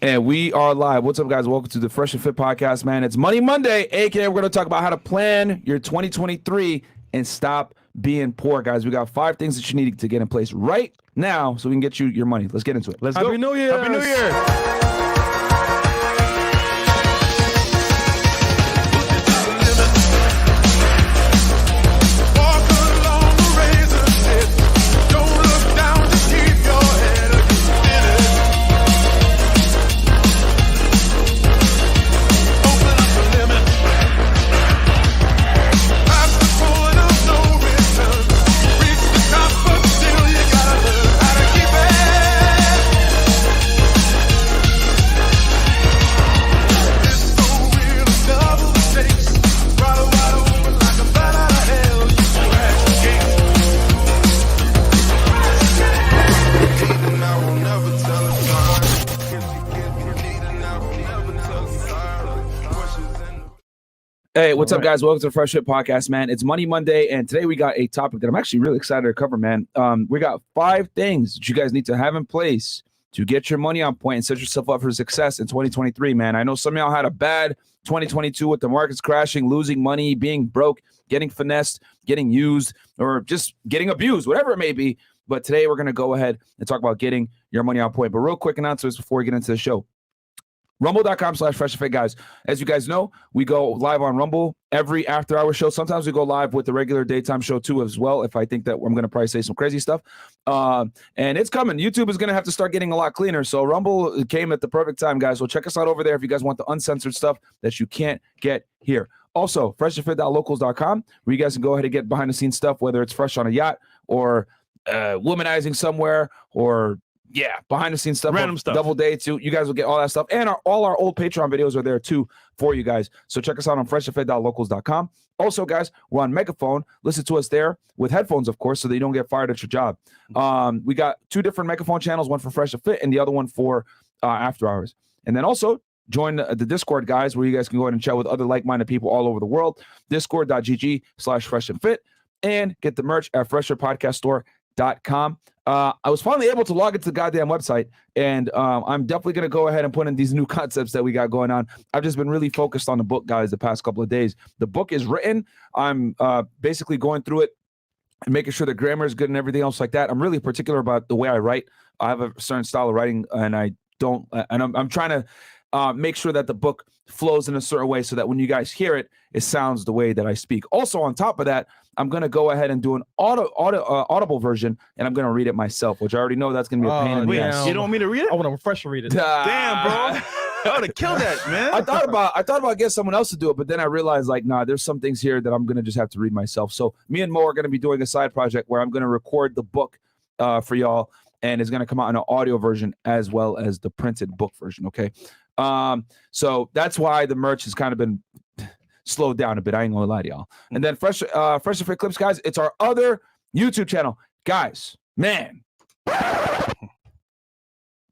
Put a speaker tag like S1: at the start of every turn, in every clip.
S1: And we are live. What's up, guys? Welcome to the Fresh and Fit podcast, man. It's Money Monday, aka we're going to talk about how to plan your 2023 and stop being poor, guys. We got 5 things that you need to get in place right now so we can get you your money. Let's get into it.
S2: Let's go.
S3: Happy New Year.
S2: Happy New Year.
S1: Hey, what's up, guys? Welcome to the Fresh Fit podcast, man. It's Money Monday, and today we got a topic that I'm actually really excited to cover, man. We got 5 things that you guys need to have in place to get your money on point and set yourself up for success in 2023, man. I know some of y'all had a bad 2022 with the markets crashing, losing money, being broke, getting finessed, getting used, or just getting abused, whatever it may be. But today we're going to go ahead and talk about getting your money on point. But real quick announcements before we get into the show. Rumble.com/freshfit, guys. As you guys know, we go live on Rumble every after-hour show. Sometimes we go live with the regular daytime show too as well, if I think that I'm going to probably say some crazy stuff. And it's coming. YouTube is going to have to start getting a lot cleaner. So Rumble came at the perfect time, guys. So check us out over there if you guys want the uncensored stuff that you can't get here. Also, freshandfit.locals.com, where you guys can go ahead and get behind-the-scenes stuff, whether it's fresh on a yacht or womanizing somewhere or behind the scenes stuff,
S2: random stuff,
S1: double dates. You guys will get all that stuff, and all our old Patreon videos are there too for you guys. So check us out on freshandfit.locals.com. Also, guys, we're on Megaphone. Listen to us there with headphones, of course, so that you don't get fired at your job. We got 2 different Megaphone channels, one for Fresh and Fit and the other one for After Hours. And then also join the Discord, guys, where you guys can go ahead and chat with other like-minded people all over the world. Discord.gg/freshandfit, and get the merch at fresherpodcaststore.com. I was finally able to log into the goddamn website, and I'm definitely going to go ahead and put in these new concepts that we got going on. I've just been really focused on the book, guys, the past couple of days. The book is written. I'm basically going through it and making sure the grammar is good and everything else like that. I'm really particular about the way I write. I have a certain style of writing, and I'm trying to make sure that the book flows in a certain way so that when you guys hear it, it sounds the way that I speak. Also, on top of that, I'm going to go ahead and do an audible version, and I'm going to read it myself, which I already know that's going to be a pain in the ass.
S2: You don't want me to read it?
S3: I want to fresh read it.
S2: Damn, bro. I would have killed that, man.
S1: I thought about getting someone else to do it, but then I realized, like, nah, there's some things here that I'm going to just have to read myself. So me and Mo are going to be doing a side project where I'm going to record the book for y'all, and it's going to come out in an audio version as well as the printed book version, okay? So that's why the merch has kind of been slowed down a bit. I ain't gonna lie to y'all. And then Fresh and Fit Clips, guys, it's our other YouTube channel. Guys, man, the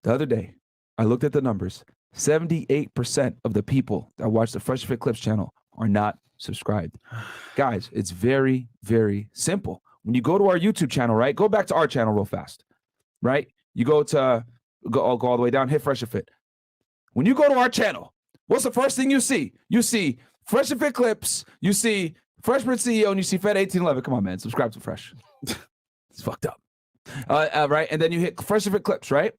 S1: other day I looked at the numbers. 78% of the people that watch the Fresh and Fit Clips channel are not subscribed. Guys, it's very, very simple. When you go to our YouTube channel, right? Go back to our channel real fast, right? You go all the way down, hit Fresh and Fit. When you go to our channel, what's the first thing you see? You see Fresh and Fit Clips, you see Fresh Prince CEO, and you see Fed 1811. Come on, man. Subscribe to Fresh. It's fucked up. Right? And then you hit Fresh and Fit Clips, right?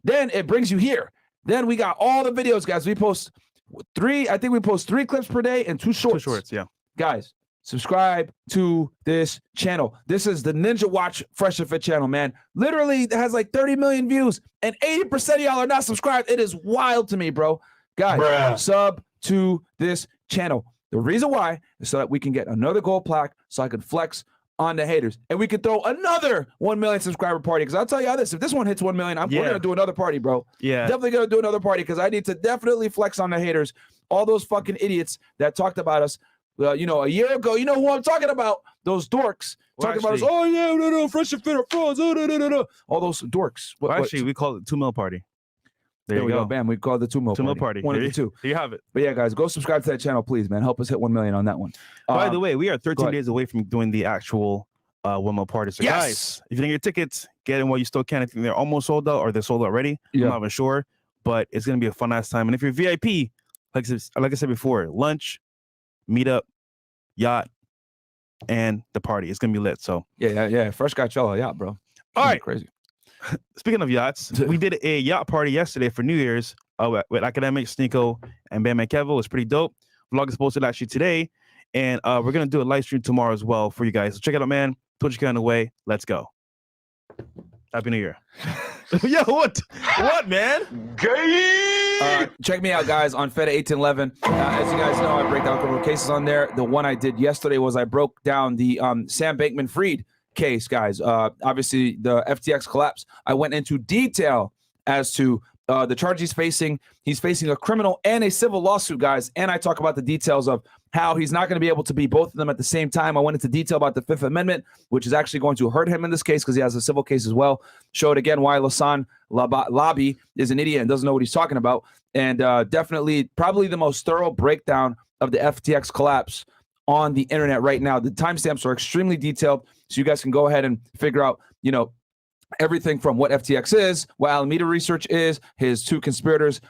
S1: Then it brings you here. Then we got all the videos, guys. We post 3 clips per day and 2 shorts.
S2: 2 shorts, yeah.
S1: Guys, subscribe to this channel. This is the Ninja Watch Fresh and Fit channel, man. Literally, it has like 30 million views, and 80% of y'all are not subscribed. It is wild to me, bro. Guys, sub to this channel. The reason why is so that we can get another gold plaque so I can flex on the haters. And we could throw another 1 million subscriber party. Because I'll tell you this, if this one hits 1 million, we're going to do another party, bro.
S2: Yeah.
S1: Definitely going to do another party because I need to definitely flex on the haters. All those fucking idiots that talked about us, a year ago. You know who I'm talking about? Those dorks. Talking about us. Oh, yeah, no, Fresh and Fit are frauds. All those dorks.
S2: Actually, we call it 2 mil party.
S1: There we go. Bam. We call it the 2 mil party.
S2: 2 mil party.
S1: One of the 2.
S2: There you have it.
S1: But yeah, guys, go subscribe to that channel, please, man. Help us hit 1 million on that one.
S2: By the way, we are 13 days away from doing the actual 1 mil party. So guys, if you didn't get tickets, get in while you still can. I think they're almost sold out or they're sold out already. I'm not even sure. but it's gonna be a fun ass time. And if you're VIP, like I said before, lunch, meetup, yacht, and the party. It's gonna be lit. So
S1: yeah. Fresh got y'all a yacht, bro.
S2: All right,
S1: crazy.
S2: Speaking of yachts, we did a yacht party yesterday for New Year's with Academics, Sneeko, and Bam and Kevo. It was pretty dope. Vlog is posted actually today, and we're gonna do a live stream tomorrow as well for you guys. So check it out, man. Twitch on the way. Let's go. Happy New Year. Yo, what, man?
S1: Check me out, guys, on Feta 1811. As you guys know, I break down a couple of cases on there. The one I did yesterday was I broke down the Sam Bankman-Fried case, guys. Obviously, the FTX collapse. I went into detail as to the charge he's facing. He's facing a criminal and a civil lawsuit, guys. And I talk about the details of how he's not going to be able to be both of them at the same time. I went into detail about the Fifth Amendment, which is actually going to hurt him in this case because he has a civil case as well. Showed again why Lasan Lobby is an idiot and doesn't know what he's talking about. And definitely probably the most thorough breakdown of the FTX collapse on the internet right now. The timestamps are extremely detailed, so you guys can go ahead and figure out, you know, everything from what FTX is, what Alameda Research is, his two conspirators,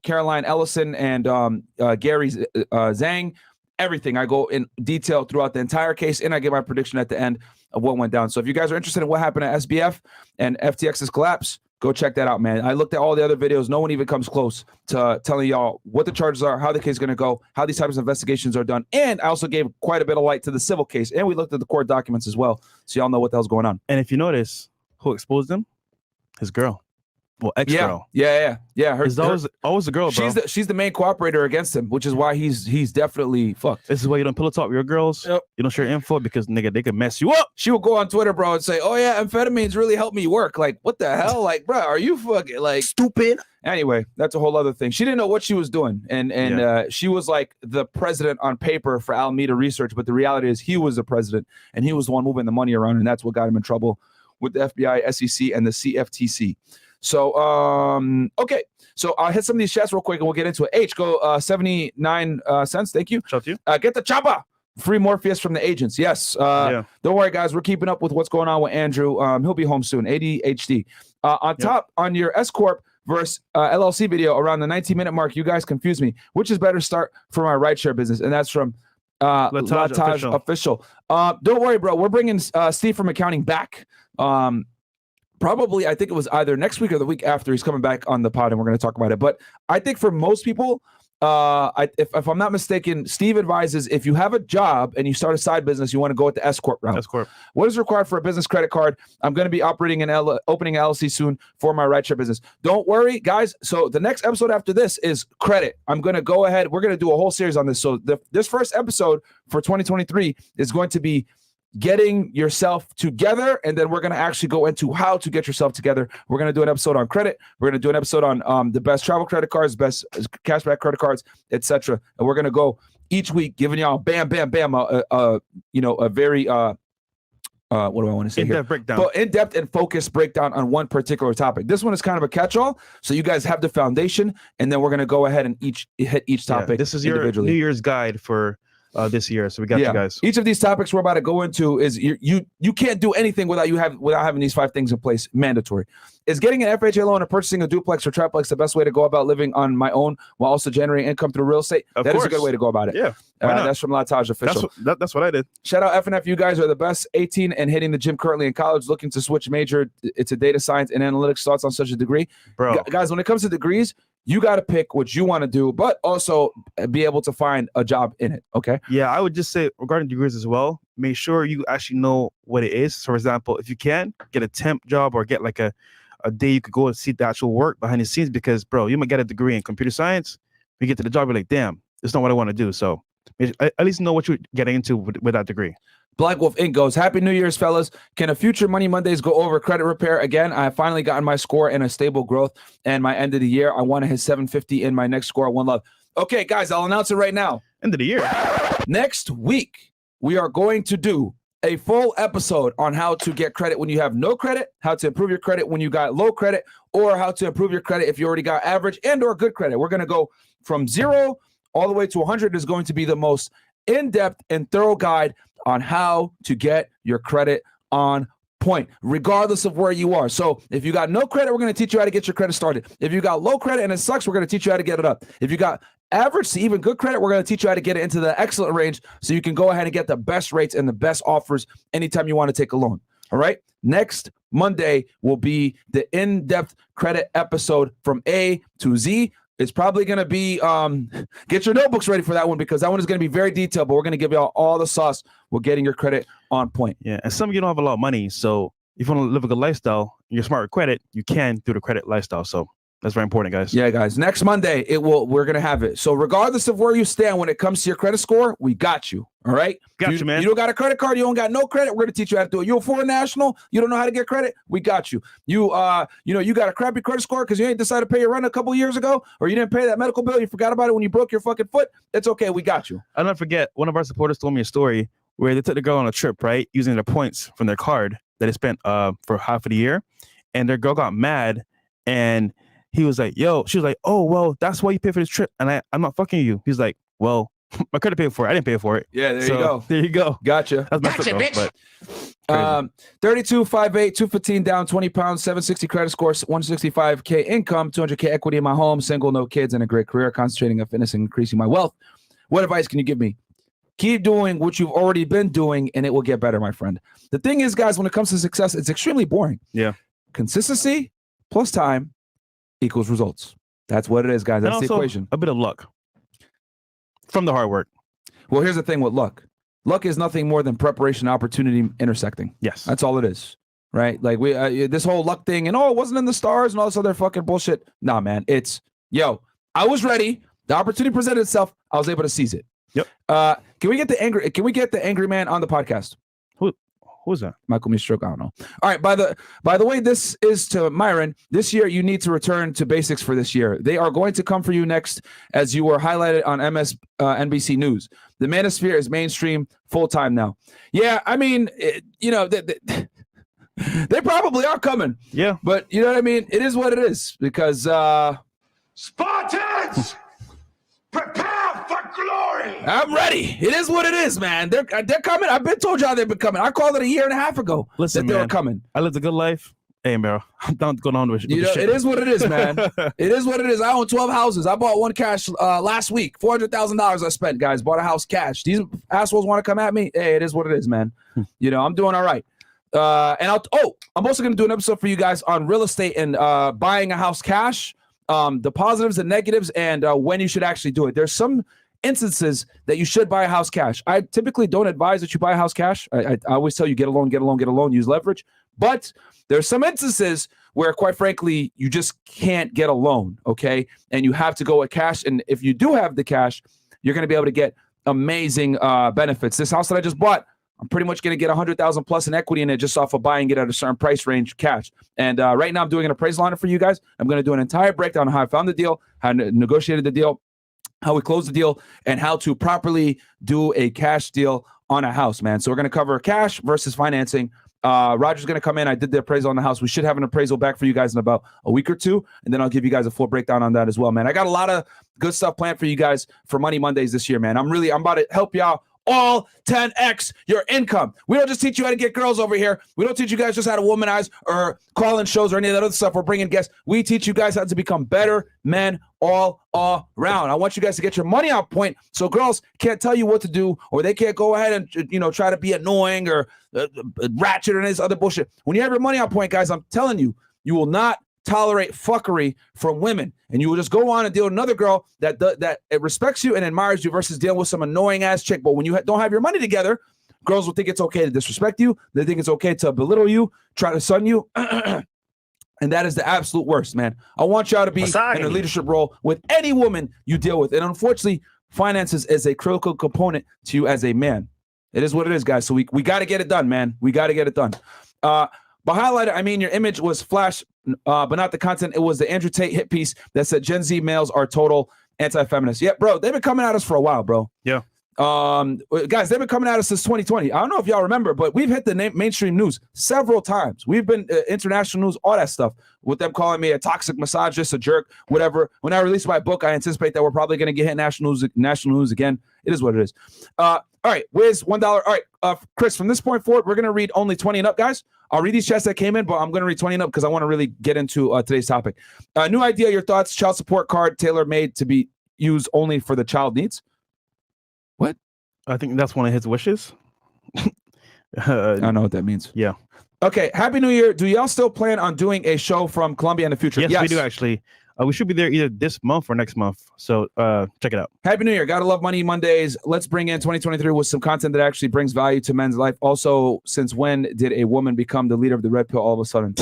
S1: Caroline Ellison and Gary Zhang, everything. I go in detail throughout the entire case, and I give my prediction at the end of what went down. So if you guys are interested in what happened at SBF and FTX's collapse, go check that out, man. I looked at all the other videos. No one even comes close to telling y'all what the charges are, how the case is going to go, how these types of investigations are done. And I also gave quite a bit of light to the civil case, and we looked at the court documents as well, so y'all know what the hell's going on.
S2: And if you notice, who exposed him? His girl. Well, ex-girl.
S1: Yeah.
S2: It's always the girl, bro.
S1: She's the main cooperator against him, which is why he's definitely fucked.
S2: This is why you don't pillow talk with your girls. Yep. You don't share info because, nigga, they can mess you up.
S1: She will go on Twitter, bro, and say, oh, yeah, amphetamines really helped me work. Like, what the hell? Like, bro, are you fucking, like...
S2: Stupid.
S1: Anyway, that's a whole other thing. She didn't know what she was doing. And she was like the president on paper for Alameda Research, but the reality is he was the president, and he was the one moving the money around, and that's what got him in trouble with the FBI, SEC, and the CFTC. So, okay. So I'll hit some of these chats real quick and we'll get into it. H, go 79 cents. Thank you.
S2: Shout out to you.
S1: Get the chopper. Free Morpheus from the agents. Yes. Don't worry, guys. We're keeping up with what's going on with Andrew. He'll be home soon. ADHD. Top, on your S-Corp versus LLC video around the 19-minute mark, you guys confuse me. Which is better start for my rideshare business? And that's from Lataj Official. Don't worry, bro. We're bringing Steve from accounting back. Probably, I think it was either next week or the week after. He's coming back on the pod, and we're going to talk about it. But I think for most people, if I'm not mistaken, Steve advises if you have a job and you start a side business, you want to go with the S-Corp route.
S2: S-Corp.
S1: What is required for a business credit card? I'm going to be operating opening an LLC soon for my rideshare business. Don't worry, guys. So the next episode after this is credit. I'm going to go ahead. We're going to do a whole series on this. So this first episode for 2023 is going to be getting yourself together, and then we're going to actually go into how to get yourself together. We're going to do an episode on credit. We're going to do an episode on the best travel credit cards, best cashback credit cards, etc. And we're going to go each week giving y'all bam, a very what do I want to say
S2: in-depth breakdown.
S1: But in-depth and focused breakdown on one particular topic. This one is kind of a catch-all, so you guys have the foundation, and then we're going to go ahead and hit each topic.
S2: This is your New Year's guide for this year, so we got you guys.
S1: Each of these topics we're about to go into is you can't do anything without having these 5 things in place. Mandatory. Is getting an FHA loan or purchasing a duplex or triplex the best way to go about living on my own while also generating income through real estate? That is a good way to go about it.
S2: Yeah,
S1: that's from Lataj Official.
S2: That's what I did.
S1: Shout out FNF. You guys are the best. 18 and hitting the gym currently in college, looking to switch major. It's a data science and analytics. Thoughts on such a degree,
S2: bro?
S1: Guys, when it comes to degrees, you got to pick what you want to do, but also be able to find a job in it. Okay.
S2: Yeah, I would just say regarding degrees as well, make sure you actually know what it is. So, for example, if you can get a temp job or get like a day you could go and see the actual work behind the scenes, because, bro, you might get a degree in computer science. You get to the job, you're like, damn, it's not what I want to do. So at least know what you're getting into with that degree.
S1: Black Wolf Inc. goes, Happy New Year's, fellas. Can a future Money Mondays go over credit repair again? I have finally gotten my score and a stable growth, and my end of the year, I want to hit 750 in my next score. One love. Okay, guys, I'll announce it right now.
S2: End of the year.
S1: Next week, we are going to do a full episode on how to get credit when you have no credit, how to improve your credit when you got low credit, or how to improve your credit if you already got average and or good credit. We're going to go from 0 all the way to 100 is going to be the most in-depth and thorough guide on how to get your credit on point, regardless of where you are. So if you got no credit, we're going to teach you how to get your credit started. If you got low credit and it sucks, we're going to teach you how to get it up. If you got average to even good credit, we're going to teach you how to get it into the excellent range so you can go ahead and get the best rates and the best offers anytime you want to take a loan. All right. Next Monday will be the in-depth credit episode from A to Z. It's probably going to be, get your notebooks ready for that one because that one is going to be very detailed, but we're going to give y'all all the sauce. We're getting your credit on point.
S2: Yeah. And some of you don't have a lot of money. So if you want to live a good lifestyle, you're smart with credit, you can through the credit lifestyle. So that's very important, guys.
S1: Yeah, guys. Next Monday, we're going to have it. So regardless of where you stand when it comes to your credit score, we got you. All right?
S2: Got you, man.
S1: You don't got a credit card. You don't got no credit. We're going to teach you how to do it. You're a foreign national. You don't know how to get credit. We got you. You got a crappy credit score because you ain't decided to pay your rent a couple years ago, or you didn't pay that medical bill. You forgot about it when you broke your fucking foot. It's okay. We got you.
S2: I'll never forget. One of our supporters told me a story where they took the girl on a trip, right? Using their points from their card that they spent for half of the year. And their girl got mad and he was like, yo, she was like, oh, well, that's why you pay for this trip. And I'm not fucking you. He's like, well, my credit paid for it. I didn't pay for it.
S1: Yeah, there you go.
S2: There you go.
S1: Gotcha.
S2: That's
S3: Gotcha, bitch.
S1: 32, 5'8", 215 down, 20 pounds, 760 credit score, 165K income, 200K equity in my home, single, no kids, and a great career, concentrating on fitness and increasing my wealth. What advice can you give me? Keep doing what you've already been doing, and it will get better, my friend. The thing is, guys, when it comes to success, it's extremely boring.
S2: Yeah.
S1: Consistency plus time equals results. That's what it is, guys. That's
S2: and
S1: the
S2: also
S1: equation.
S2: A bit of luck from the hard work.
S1: Well, here's the thing with luck. Luck is nothing more than preparation and opportunity intersecting.
S2: Yes.
S1: That's all it is, right? Like this whole luck thing and, it wasn't in the stars and all this other fucking bullshit. Nah, man. It's, I was ready. The opportunity presented itself. I was able to seize it.
S2: Yep.
S1: Can we get the angry man on the podcast?
S2: Who's that?
S1: Michael Mistroke, I don't know. All right. By the way, this is to Myron. This year, you need to return to basics for this year. They are going to come for you next, as you were highlighted on NBC News. The manosphere is mainstream full time now. Yeah, I mean, they probably are coming.
S2: Yeah.
S1: But you know what I mean? It is what it is because
S3: Spartans, prepare for glory.
S1: I'm ready. It is what it is, man. They're coming. I've been told y'all they've been coming. I called it a year and a half ago.
S2: Listen,
S1: that they
S2: man,
S1: were coming.
S2: I lived a good life. Hey, bro, I'm down to go on with shit.
S1: It is what it is, man. It is what it is. I own 12 houses. I bought one cash last week. $400,000 I spent, guys. Bought a house cash. These assholes want to come at me. Hey, it is what it is, man. I'm doing all right. And I'm also going to do an episode for you guys on real estate and buying a house cash, the positives and negatives, and when you should actually do it. There's some instances that you should buy a house cash. I typically don't advise that you buy a house cash. I always tell you get a loan, use leverage. But there's some instances where, quite frankly, you just can't get a loan, okay? And you have to go with cash. And if you do have the cash, you're going to be able to get amazing benefits. This house that I just bought, I'm pretty much going to get $100,000 plus in equity in it just off of buying it at a certain price range cash. And right now I'm doing an appraisal on it for you guys. I'm going to do an entire breakdown on how I found the deal, how I negotiated the deal, how we closed the deal, and how to properly do a cash deal on a house, man. So we're going to cover cash versus financing. Roger's going to come in. I did the appraisal on the house. We should have an appraisal back for you guys in about a week or two, and then I'll give you guys a full breakdown on that as well, man. I got a lot of good stuff planned for you guys for Money Mondays this year, man. I'm about to help y'all all 10x your income. We don't just teach you how to get girls over here. We don't teach you guys just how to womanize or call in shows or any of that other stuff. We're bringing guests. We teach you guys how to become better men all around. I want you guys to get your money on point so girls can't tell you what to do, or they can't go ahead and try to be annoying or ratchet or this other bullshit. When you have your money on point, guys, I'm telling you, you will not tolerate fuckery from women, and you will just go on and deal with another girl that it respects you and admires you versus dealing with some annoying ass chick. But when you don't have your money together, girls will think it's okay to disrespect you. They think it's okay to belittle you, try to sun you. And that is the absolute worst, man. I want y'all to be in a leadership role with any woman you deal with. And unfortunately, finances is a critical component to you as a man. It is what it is, guys. So we got to get it done, man. We got to get it done. By highlighter, I mean your image was flash, but not the content. It was the Andrew Tate hit piece that said Gen Z males are total anti-feminists. Yeah, bro, they've been coming at us for a while, bro.
S2: Yeah.
S1: Guys, they've been coming at us since 2020. I don't know if y'all remember, but we've hit the mainstream news several times. We've been international news, all that stuff, with them calling me a toxic misogynist, a jerk, whatever. When I release my book, I anticipate that we're probably going to get hit national news again. It is what it is. All right, Wiz, $1. All right, Chris, from this point forward, we're going to read only 20 and up, guys. I'll read these chats that came in, but I'm going to read 20 and up because I want to really get into today's topic. New idea, your thoughts, child support card tailor-made to be used only for the child needs. What?
S2: I think that's one of his wishes.
S1: I don't know what that means.
S2: Yeah.
S1: Okay, Happy New Year. Do y'all still plan on doing a show from Colombia in the future?
S2: Yes, we do actually. We should be there either this month or next month. So check it out.
S1: Happy New Year. Gotta love Money Mondays. Let's bring in 2023 with some content that actually brings value to men's life. Also, since when did a woman become the leader of the red pill all of a sudden?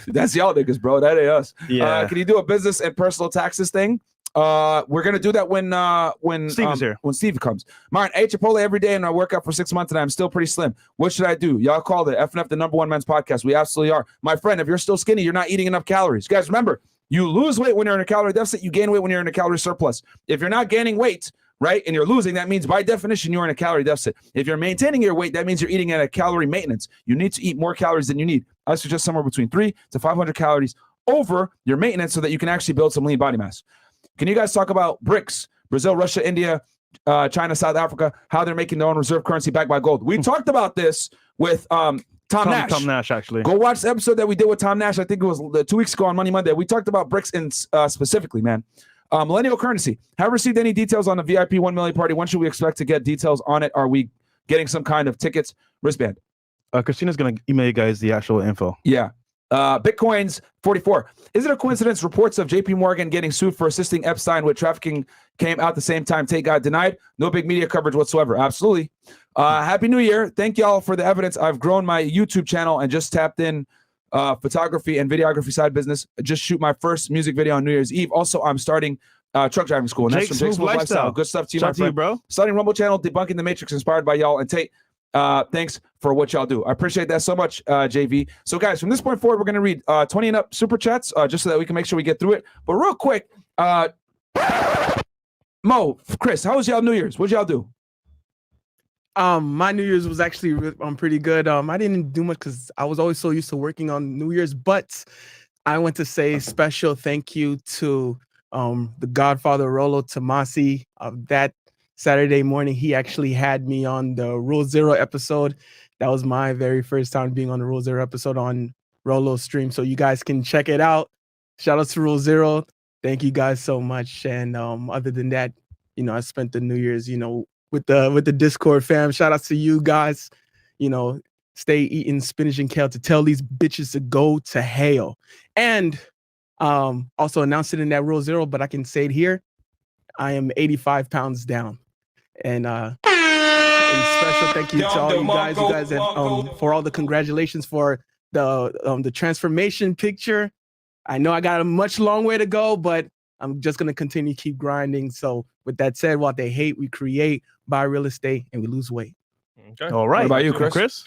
S1: That's y'all niggas, bro. That ain't us.
S2: Yeah.
S1: Can you do a business and personal taxes thing? We're gonna do that when
S2: Steve is here.
S1: When Steve comes. Myron, I ate Chipotle every day and I work out for 6 months and I'm still pretty slim. What should I do? Y'all called it FNF, the #1 men's podcast. We absolutely are. My friend, if you're still skinny, you're not eating enough calories. Guys, remember, you lose weight when you're in a calorie deficit. You gain weight when you're in a calorie surplus. If you're not gaining weight, right, and you're losing, that means by definition you're in a calorie deficit. If you're maintaining your weight, that means you're eating at a calorie maintenance. You need to eat more calories than you need. I suggest somewhere between 300 to 500 calories over your maintenance so that you can actually build some lean body mass. Can you guys talk about BRICS, Brazil, Russia, India, China, South Africa, how they're making their own reserve currency backed by gold? We talked about this with Tom Nash.
S2: Tom Nash, actually.
S1: Go watch the episode that we did with Tom Nash. I think it was 2 weeks ago on Money Monday. We talked about BRICS in specifically, man. Millennial currency. Have received any details on the VIP 1 million party? When should we expect to get details on it? Are we getting some kind of tickets, wristband?
S2: Christina's going to email you guys the actual info.
S1: Yeah. Bitcoins 44. Is it a coincidence reports of JP Morgan getting sued for assisting Epstein with trafficking came out the same time Tate got denied? No big media coverage whatsoever. Absolutely. Happy New Year. Thank y'all for the evidence. I've grown my YouTube channel and just tapped in photography and videography side business. Just shoot my first music video on New Year's Eve. Also, I'm starting truck driving school. And that's from Jake's Smooth Lifestyle. Good stuff to you, my friend.
S2: Bro.
S1: Starting Rumble channel, debunking the Matrix, inspired by y'all and Tate. Thanks for what y'all do. I appreciate that so much, JV. So, guys, from this point forward, we're going to read 20 and up super chats just so that we can make sure we get through it. But real quick, Mo, Chris, how was y'all New Year's? What'd y'all do?
S4: My New Year's was actually pretty good. I didn't do much because I was always so used to working on New Year's, but I want to say special thank you to the Godfather Rolo Tomasi. That Saturday morning, he actually had me on the Rule Zero episode. That was my very first time being on the Rule Zero episode on Rolo's stream. So you guys can check it out. Shout out to Rule Zero. Thank you guys so much. And other than that, you know, I spent the New Year's, you know, with the Discord fam. Shout out to you guys. You know, stay eating spinach and kale to tell these bitches to go to hell. And also announced it in that Rule Zero, but I can say it here. I am 85 pounds down. And a special thank you to all you guys. You guys have, for all the congratulations for the transformation picture. I know I got a much long way to go, but I'm just gonna continue to keep grinding. So with that said, what they hate, we create, buy real estate, and we lose weight.
S5: Okay.
S2: All right.
S1: What about you, Chris?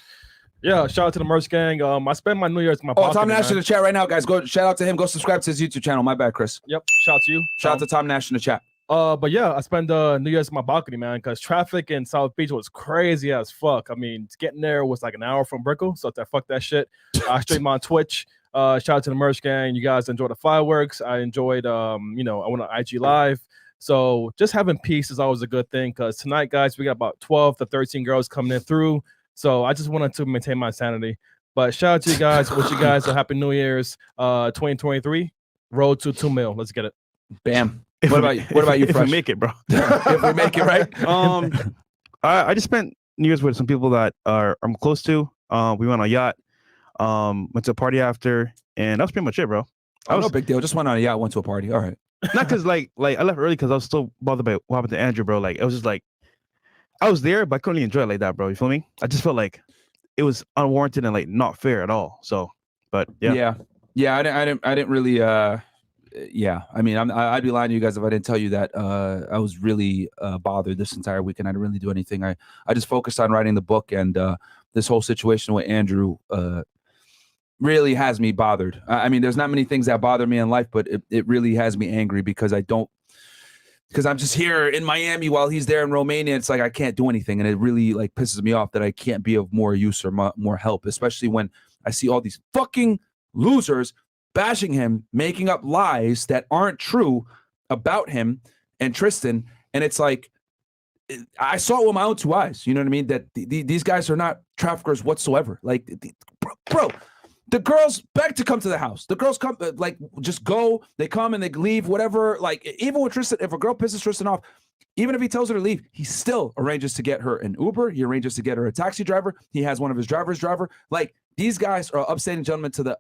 S5: Yeah, shout out to the merch gang. I spent my New Year's in my
S1: Oh, Tom Nash in the chat right now, guys. Go shout out to him. Go subscribe to his YouTube channel. My bad, Chris.
S5: Yep, shout out to you.
S1: Shout out to Tom Nash in the chat.
S5: But yeah, I spent New Year's in my balcony, man, because traffic in South Beach was crazy as fuck. I mean, getting there was like an hour from Brickell, so fuck that shit. I stream on Twitch. Shout out to the merch gang. You guys enjoyed the fireworks. I enjoyed, you know, I went on IG Live. So just having peace is always a good thing, because tonight, guys, we got about 12 to 13 girls coming in through. So I just wanted to maintain my sanity. But shout out to you guys. Wish you guys a happy New Year's 2023. Road to 2 mil. Let's get it.
S1: Bam. What about you? What about you,
S2: If
S1: Fresh?
S2: we make it, bro.
S1: If we make it, right?
S2: I just spent New Year's with some people that I'm close to. We went on a yacht. Went to a party after, and that was pretty much it, bro.
S1: Oh, no big deal. Just went on a yacht, went to a party. All right.
S2: Not because like I left early because I was still bothered by what happened to Andrew, bro. Like it was just like I was there, but I couldn't really enjoy it like that, bro. You feel me? I just felt like it was unwarranted and like not fair at all. So, but yeah.
S1: I didn't really. Yeah, I mean, I'd be lying to you guys if I didn't tell you that I was really bothered this entire weekend. I didn't really do anything. I just focused on writing the book, and this whole situation with Andrew really has me bothered. I mean, there's not many things that bother me in life, but it really has me angry because I'm just here in Miami while he's there in Romania. It's like I can't do anything, and it really like pisses me off that I can't be of more use or more help, especially when I see all these fucking losers bashing him, making up lies that aren't true about him and Tristan. And it's like, I saw it with my own 2 eyes. You know what I mean? That these guys are not traffickers whatsoever. Like, bro, the girls beg to come to the house. The girls come, like, just go. They come and they leave, whatever. Like, even with Tristan, if a girl pisses Tristan off, even if he tells her to leave, he still arranges to get her an Uber. He arranges to get her a taxi driver. He has one of his drivers driver. Like, these guys are upstanding gentlemen to the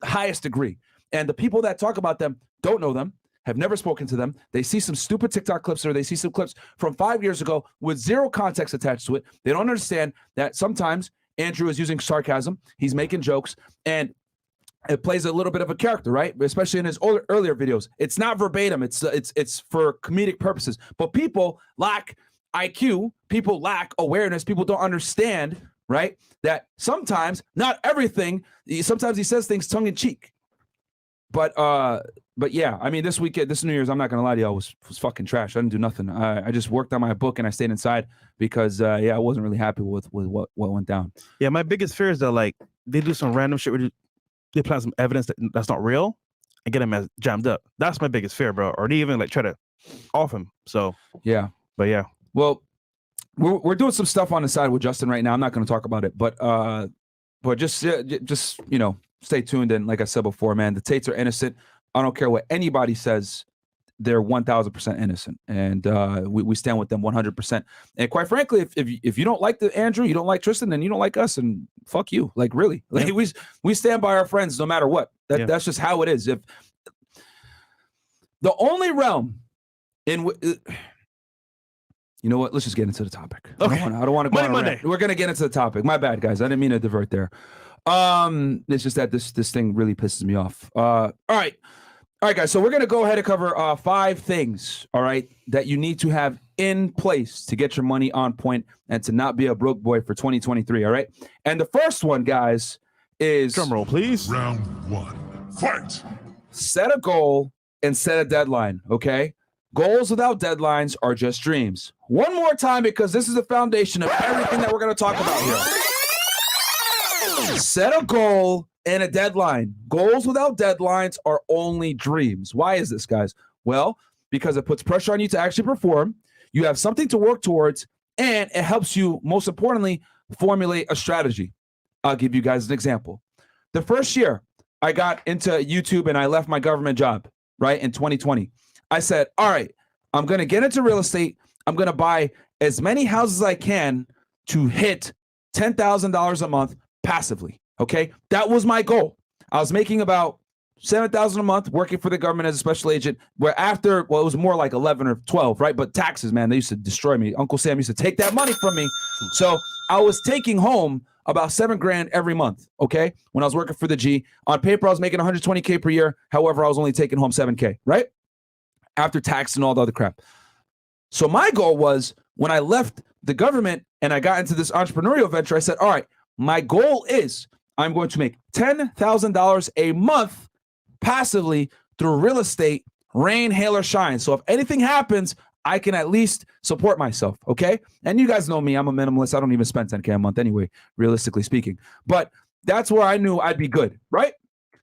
S1: highest degree. And the people that talk about them don't know them, have never spoken to them. They see some stupid TikTok clips, or they see some clips from 5 years ago with zero context attached to it. They don't understand that sometimes Andrew is using sarcasm. He's making jokes, and it plays a little bit of a character, right? Especially in his earlier videos. It's not verbatim. It's for comedic purposes. But people lack IQ. People lack awareness. People don't understand, right? That sometimes, not everything, sometimes he says things tongue in cheek. But yeah, I mean, this weekend, this New Year's, I'm not gonna lie to you, I was fucking trash. I didn't do nothing. I just worked on my book and I stayed inside because I wasn't really happy with what went down.
S2: Yeah, my biggest fear is that, like, they do some random shit where they plant some evidence that's not real and get him as jammed up. That's my biggest fear, bro. Or they even like try to off him. So
S1: yeah,
S2: but yeah.
S1: Well, we're doing some stuff on the side with Justin right now. I'm not going to talk about it, but just you know, stay tuned. And like I said before, man, the Tates are innocent. I don't care what anybody says. They're 1,000% innocent, and we stand with them 100%. And quite frankly, if you don't like the Andrew, you don't like Tristan, then you don't like us, and fuck you. Like, really, like we stand by our friends no matter what. That's just how it is. If the only realm in you know what? Let's just get into the topic.
S2: Okay.
S1: I don't want to go on a rant. We're gonna get into the topic. My bad, guys. I didn't mean to divert there. It's just that this thing really pisses me off. All right, guys. So we're gonna go ahead and cover 5 things. All right, that you need to have in place to get your money on point and to not be a broke boy for 2023. All right, and the first one, guys, is
S2: drum roll, please.
S3: Round 1. Fight.
S1: Set a goal and set a deadline. Okay. Goals without deadlines are just dreams. One more time, because this is the foundation of everything that we're going to talk about here. Set a goal and a deadline. Goals without deadlines are only dreams. Why is this, guys? Well, because it puts pressure on you to actually perform. You have something to work towards, and it helps you, most importantly, formulate a strategy. I'll give you guys an example. The first year I got into YouTube and I left my government job, right, in 2020. I said, all right, I'm going to get into real estate. I'm going to buy as many houses as I can to hit $10,000 a month passively. Okay. That was my goal. I was making about $7,000 a month working for the government as a special agent, where after, well, it was more like 11 or 12, right? But taxes, man, they used to destroy me. Uncle Sam used to take that money from me. So I was taking home about $7,000 every month. Okay. When I was working for the G, on paper, I was making $120K per year. However, I was only taking home $7K, right? After tax and all the other crap. So my goal was, when I left the government and I got into this entrepreneurial venture, I said, all right, my goal is I'm going to make $10,000 a month passively through real estate, rain, hail, or shine. So if anything happens, I can at least support myself, okay? And you guys know me, I'm a minimalist. I don't even spend $10K a month anyway, realistically speaking. But that's where I knew I'd be good, right?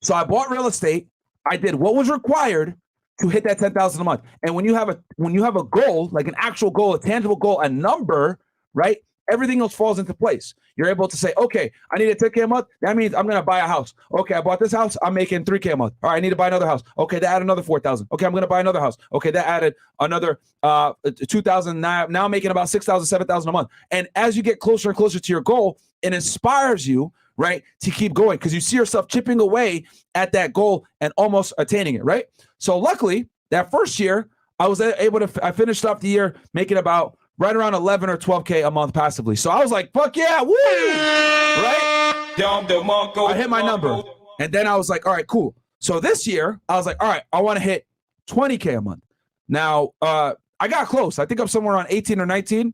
S1: So I bought real estate. I did what was required to hit that $10,000 a month. And when you have a goal, like an actual goal, a tangible goal, a number, right? Everything else falls into place. You're able to say, okay, I need a $10K a month. That means I'm going to buy a house. Okay, I bought this house. I'm making $3K a month. All right, I need to buy another house. Okay, that added another $4,000. Okay, I'm going to buy another house. Okay, that added another $2,000. Now I'm making about $6,000, $7,000 a month. And as you get closer and closer to your goal, it inspires you, right, to keep going, because you see yourself chipping away at that goal and almost attaining it, right? So luckily, that first year, I was able to, I finished off the year making about right around 11 or 12K a month passively. So I was like, fuck yeah, woo, right? I hit my number. And then I was like, all right, cool. So this year, I was like, all right, I want to hit 20K a month. Now, I got close. I think I'm somewhere around 18 or 19.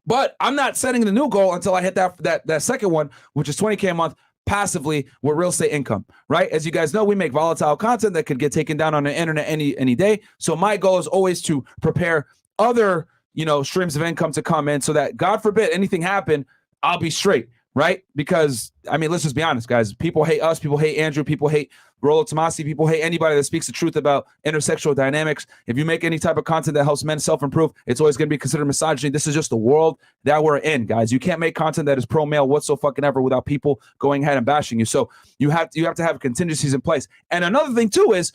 S1: But I'm not setting the new goal until I hit that second one, which is 20K a month passively with real estate income, right? As you guys know, we make volatile content that could get taken down on the internet any day. So my goal is always to prepare other, streams of income to come in so that, God forbid, anything happen, I'll be straight. right? Because I mean, let's just be honest, guys. People hate us. People hate Andrew. People hate Rollo Tomasi. People hate anybody that speaks the truth about intersexual dynamics. If you make any type of content that helps men self-improve, it's always going to be considered misogyny. This is just the world that we're in, guys. You can't make content that is pro-male whatsoever without people going ahead and bashing you. So you have to have contingencies in place. And another thing too is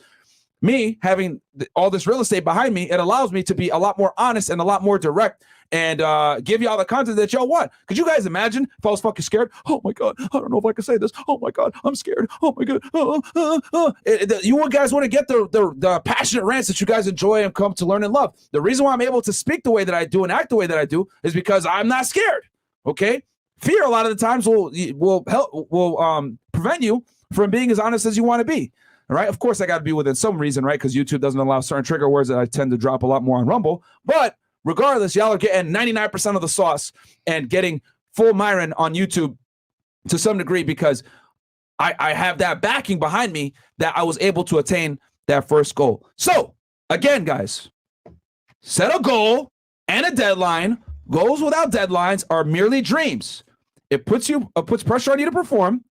S1: me having all this real estate behind me. It allows me to be a lot more honest and a lot more direct and give y'all the content that y'all want. Could you guys imagine if I was fucking scared? Oh my God, I don't know if I can say this. Oh my God, I'm scared. Oh my God. You guys want to get the passionate rants that you guys enjoy and come to learn and love. The reason why I'm able to speak the way that I do and act the way that I do is because I'm not scared. Okay? Fear a lot of the times will prevent you from being as honest as you want to be. All right? Of course, I got to be within some reason, right? Because YouTube doesn't allow certain trigger words that I tend to drop a lot more on Rumble. But regardless, y'all are getting 99% of the sauce and getting full Myron on YouTube to some degree because I have that backing behind me that I was able to attain that first goal. So, again, guys, set a goal and a deadline. Goals without deadlines are merely dreams. It puts pressure on you to perform.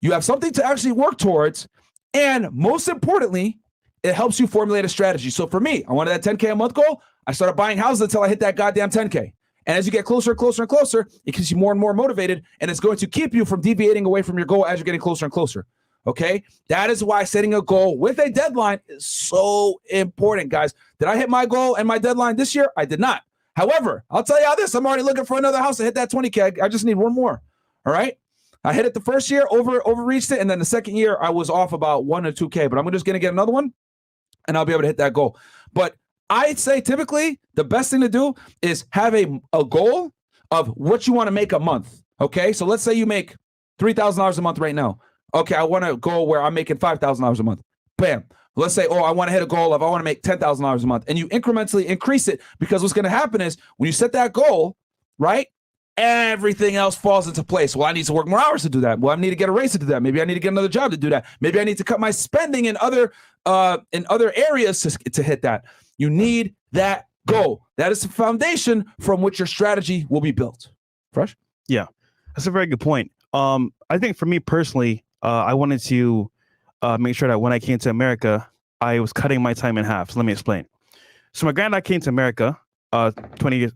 S1: You have something to actually work towards. And most importantly, it helps you formulate a strategy. So for me, I wanted that 10K a month goal. I started buying houses until I hit that goddamn 10K. And as you get closer and closer and closer, it keeps you more and more motivated, and it's going to keep you from deviating away from your goal as you're getting closer and closer. Okay? That is why setting a goal with a deadline is so important, guys. Did I hit my goal and my deadline this year? I did not. However, I'll tell y'all this. I'm already looking for another house to hit that 20K. I just need one more. All right? I hit it the first year, overreached it, and then the second year I was off about 1 or 2K, but I'm just going to get another one, and I'll be able to hit that goal. But I'd say typically the best thing to do is have a goal of what you want to make a month, okay? So let's say you make $3,000 a month right now. Okay, I want to go where I'm making $5,000 a month. Bam. Let's say, I want to hit a goal of I want to make $10,000 a month, and you incrementally increase it because what's going to happen is when you set that goal, right, everything else falls into place. Well, I need to work more hours to do that. Well, I need to get a raise to do that. Maybe I need to get another job to do that. Maybe I need to cut my spending in other areas to hit that. You need that goal. That is the foundation from which your strategy will be built. Fresh?
S2: Yeah, that's a very good point. I think for me personally, I wanted to make sure that when I came to America, I was cutting my time in half. So let me explain. So my granddad came to America 20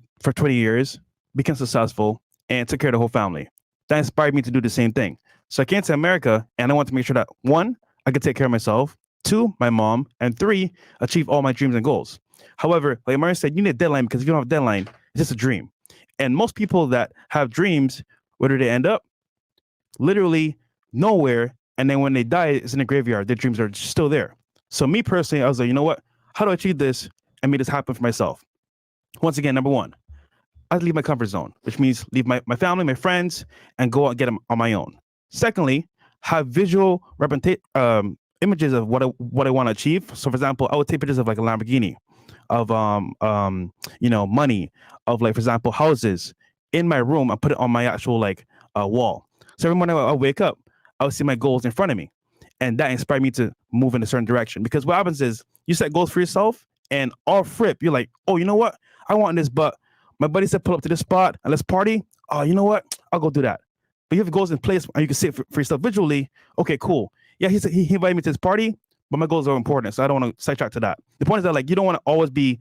S2: years, became successful, and took care of the whole family. That inspired me to do the same thing. So I came to America, and I wanted to make sure that 1, I could take care of myself, 2, my mom, and 3, achieve all my dreams and goals. However, like Myron said, you need a deadline because if you don't have a deadline, it's just a dream. And most people that have dreams, where do they end up? Literally nowhere. And then when they die, it's in the graveyard. Their dreams are still there. So me personally, I was like, you know what? How do I achieve this and make this happen for myself? Once again, number 1, I leave my comfort zone, which means leave my family, my friends, and go out and get them on my own. Secondly, have visual images of what I want to achieve. So for example, I would take pictures of like a Lamborghini, of money, of like, for example, houses in my room. I put it on my actual wall. So every morning I wake up, I would see my goals in front of me. And that inspired me to move in a certain direction. Because what happens is you set goals for yourself and off rip, you're like, oh, you know what? I want this, but my buddy said pull up to this spot and let's party. Oh, you know what? I'll go do that. But you have goals in place and you can see it for yourself visually. Okay, cool. Yeah, he invited me to this party, but my goals are important, so I don't want to sidetrack to that. The point is that you don't want to always be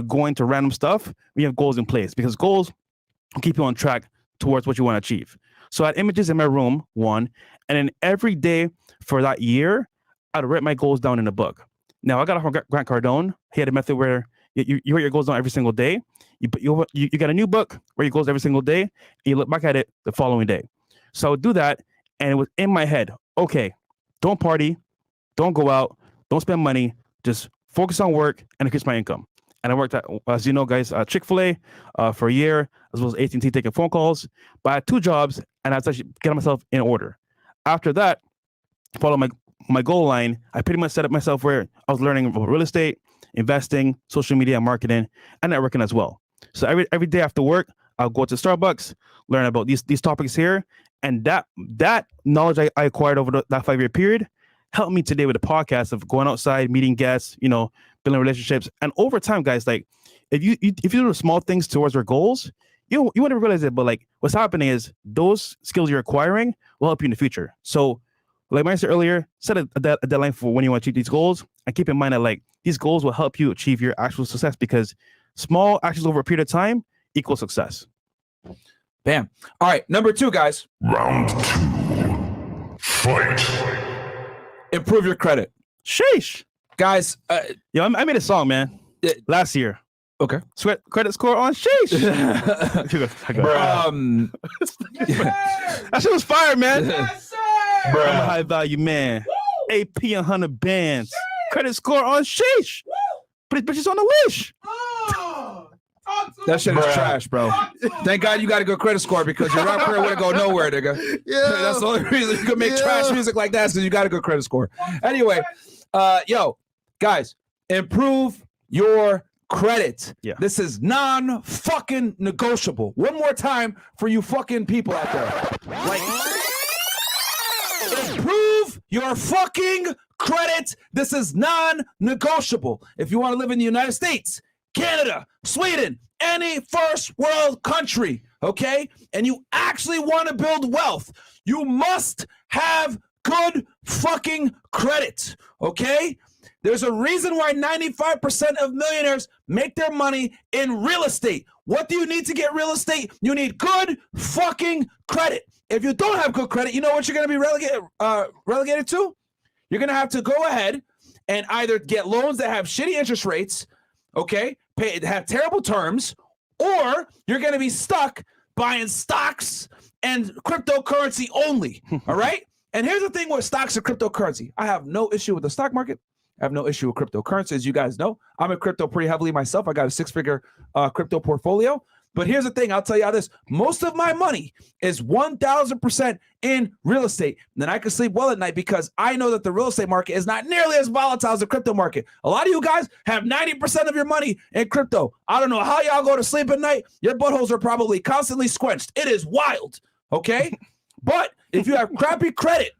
S2: going to random stuff when you have goals in place, because goals will keep you on track towards what you want to achieve. So I had images in my room, 1, and then every day for that year, I'd write my goals down in a book. Now, I got it from Grant Cardone. He had a method where you write your goals down every single day. You got a new book where your goals every single day, and you look back at it the following day. So I would do that, and it was in my head, okay, don't party, don't go out, don't spend money, just focus on work and increase my income. And I worked at, as you know, guys, Chick-fil-A for a year, as well as AT&T taking phone calls. But I had 2 jobs, and I was actually getting myself in order. After that, follow my goal line, I pretty much set up myself where I was learning about real estate, investing, social media, marketing, and networking as well. So every day after work, I'll go to Starbucks, learn about these topics here. And that knowledge I acquired over that 5-year period helped me today with the podcast of going outside, meeting guests, building relationships. And over time, guys, if you do the small things towards your goals, you wouldn't realize it, but like what's happening is those skills you're acquiring will help you in the future. So like I said earlier, set a deadline for when you want to achieve these goals, and keep in mind that like these goals will help you achieve your actual success, because small actions over a period of time equals success.
S1: Bam. All right, number 2, guys.
S3: Round 2. Fight.
S1: Improve your credit.
S2: Sheesh.
S1: Guys,
S2: Yo, I made a song, man, last year.
S1: okay.
S2: Credit score on sheesh. That shit was fire, man. I'm a high value man. AP 100 bands. Credit score on sheesh. Put his bitches on the leash.
S1: That shit is trash, bro. Thank God you got a good credit score, because your rap career wouldn't go nowhere, nigga. Yeah. That's the only reason you could make trash music like that, because you got a good credit score. Anyway, yo, guys, improve your credit.
S2: Yeah.
S1: This is non-fucking negotiable. One more time for you fucking people out there. Like, improve your fucking credit. This is non-negotiable. If you want to live in the United States, Canada, Sweden, any first world country, okay, and you actually want to build wealth, you must have good fucking credit, okay? There's a reason why 95% of millionaires make their money in real estate. What do you need to get real estate? You need good fucking credit. If you don't have good credit, you know what you're going to be relegated to? You're going to have to go ahead and either get loans that have shitty interest rates, okay, have terrible terms, or you're going to be stuck buying stocks and cryptocurrency only, all right? And here's the thing with stocks and cryptocurrency. I have no issue with the stock market. I have no issue with cryptocurrency. As you guys know, I'm in crypto pretty heavily myself. I got a 6-figure crypto portfolio. But here's the thing. I'll tell you how this. Most of my money is 1,000% in real estate. And then I can sleep well at night, because I know that the real estate market is not nearly as volatile as the crypto market. A lot of you guys have 90% of your money in crypto. I don't know how y'all go to sleep at night. Your buttholes are probably constantly squenched. It is wild, okay? But if you have crappy credit,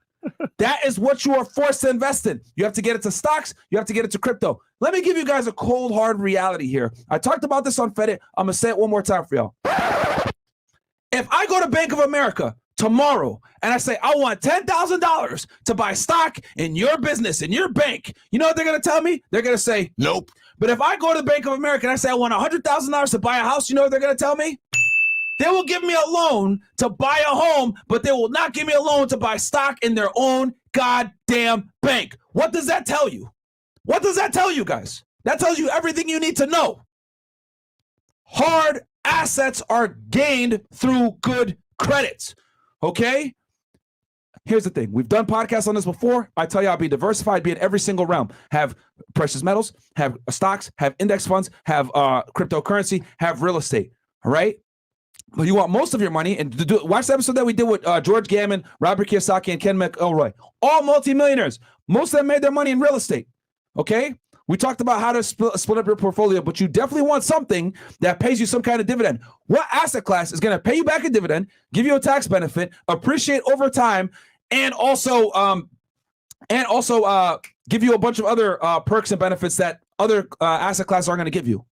S1: that is what you are forced to invest in. You have to get it to stocks. You have to get it to crypto. Let me give you guys a cold, hard reality here. I talked about this on Fed. I'm going to say it one more time for y'all. If I go to Bank of America tomorrow and I say, I want $10,000 to buy stock in your business, in your bank, you know what they're going to tell me? They're going to say, nope. But if I go to the Bank of America and I say, I want $100,000 to buy a house, you know what they're going to tell me? They will give me a loan to buy a home, but they will not give me a loan to buy stock in their own goddamn bank. What does that tell you? What does that tell you, guys? That tells you everything you need to know. Hard assets are gained through good credits, okay? Here's the thing. We've done podcasts on this before. I tell you, I'll be diversified, be in every single realm. Have precious metals, have stocks, have index funds, have cryptocurrency, have real estate, all right? But you want most of your money, and watch the episode that we did with George Gammon, Robert Kiyosaki, and Ken McElroy. All multimillionaires. Most of them made their money in real estate. Okay? We talked about how to split up your portfolio, but you definitely want something that pays you some kind of dividend. What asset class is going to pay you back a dividend, give you a tax benefit, appreciate over time, and also give you a bunch of other perks and benefits that other asset classes aren't going to give you?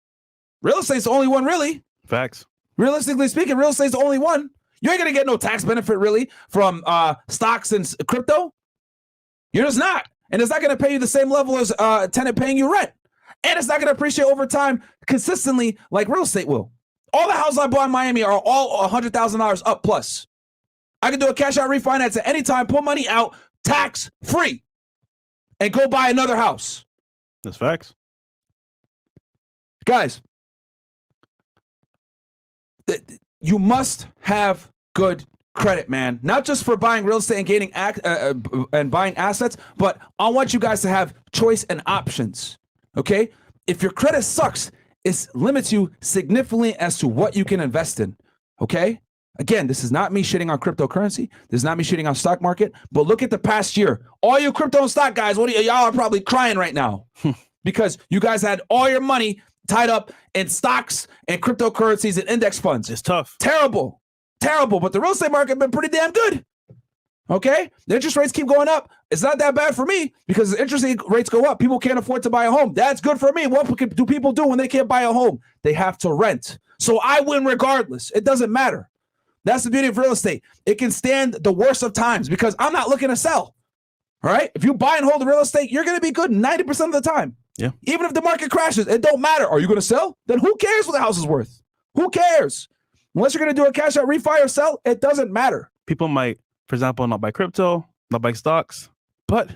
S1: Real estate's the only one, really.
S2: Facts. Realistically
S1: speaking, real estate's the only one. You ain't gonna get no tax benefit really from stocks and crypto. You're just not. And it's not gonna pay you the same level as a tenant paying you rent. And it's not gonna appreciate over time consistently like real estate will. All the houses I bought in Miami are all $100,000 up plus. I can do a cash out refinance at any time, pull money out, tax free, and go buy another house.
S2: That's facts.
S1: Guys, you must have good credit, man. Not just for buying real estate and gaining and buying assets, but I want you guys to have choice and options. Okay? If your credit sucks, it limits you significantly as to what you can invest in. Okay? Again, this is not me shitting on cryptocurrency. This is not me shitting on stock market. But look at the past year. All you crypto and stock guys, y'all are probably crying right now because you guys had all your money tied up in stocks and cryptocurrencies and index funds.
S2: It's tough.
S1: Terrible. But the real estate market has been pretty damn good. Okay? The interest rates keep going up. It's not that bad for me because the interest rates go up. People can't afford to buy a home. That's good for me. What do people do when they can't buy a home? They have to rent. So I win regardless. It doesn't matter. That's the beauty of real estate. It can stand the worst of times because I'm not looking to sell. All right. If you buy and hold the real estate, you're going to be good 90% of the time.
S2: Yeah.
S1: Even if the market crashes, it don't matter. Are you going to sell? Then who cares what the house is worth? Who cares? Unless you're going to do a cash out refi or sell, it doesn't matter.
S2: People might, for example, not buy crypto, not buy stocks, but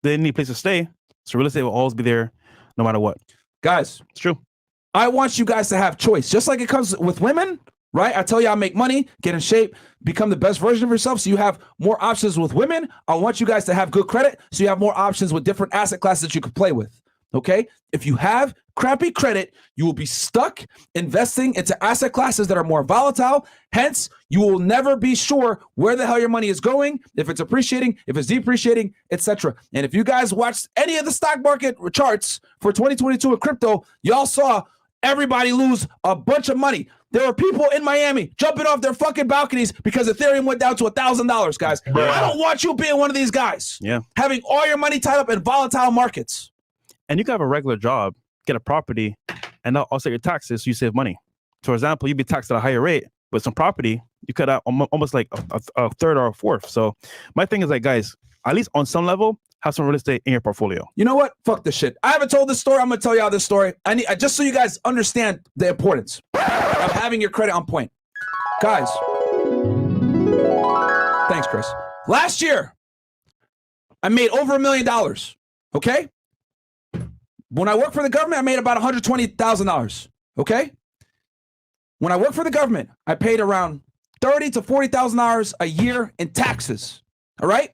S2: they need a place to stay. So real estate will always be there no matter what.
S1: Guys,
S2: It's true.
S1: I want you guys to have choice. Just like it comes with women, right? I tell you, I make money, get in shape, become the best version of yourself. So you have more options with women. I want you guys to have good credit. So you have more options with different asset classes that you can play with. Okay. If you have crappy credit, you will be stuck investing into asset classes that are more volatile. Hence, you will never be sure where the hell your money is going, if it's appreciating, if it's depreciating, etc. And if you guys watched any of the stock market charts for 2022 with crypto, y'all saw everybody lose a bunch of money. There were people in Miami jumping off their fucking balconies because Ethereum went down to $1,000, guys. I don't want you being one of these guys.
S2: Yeah.
S1: Having all your money tied up in volatile markets.
S2: And you can have a regular job, get a property, and now offset your taxes so you save money. So for example, you'd be taxed at a higher rate, but some property, you could have almost like a third or a fourth. So my thing is like, guys, at least on some level, have some real estate in your portfolio.
S1: You know what? Fuck this shit. I haven't told this story. I'm going to tell y'all this story. I need just so you guys understand the importance of having your credit on point. Guys. Thanks, Chris. Last year, I made over $1 million. Okay? When I worked for the government, I made about $120,000. Okay? When I worked for the government, I paid around $30,000 to $40,000 a year in taxes. All right?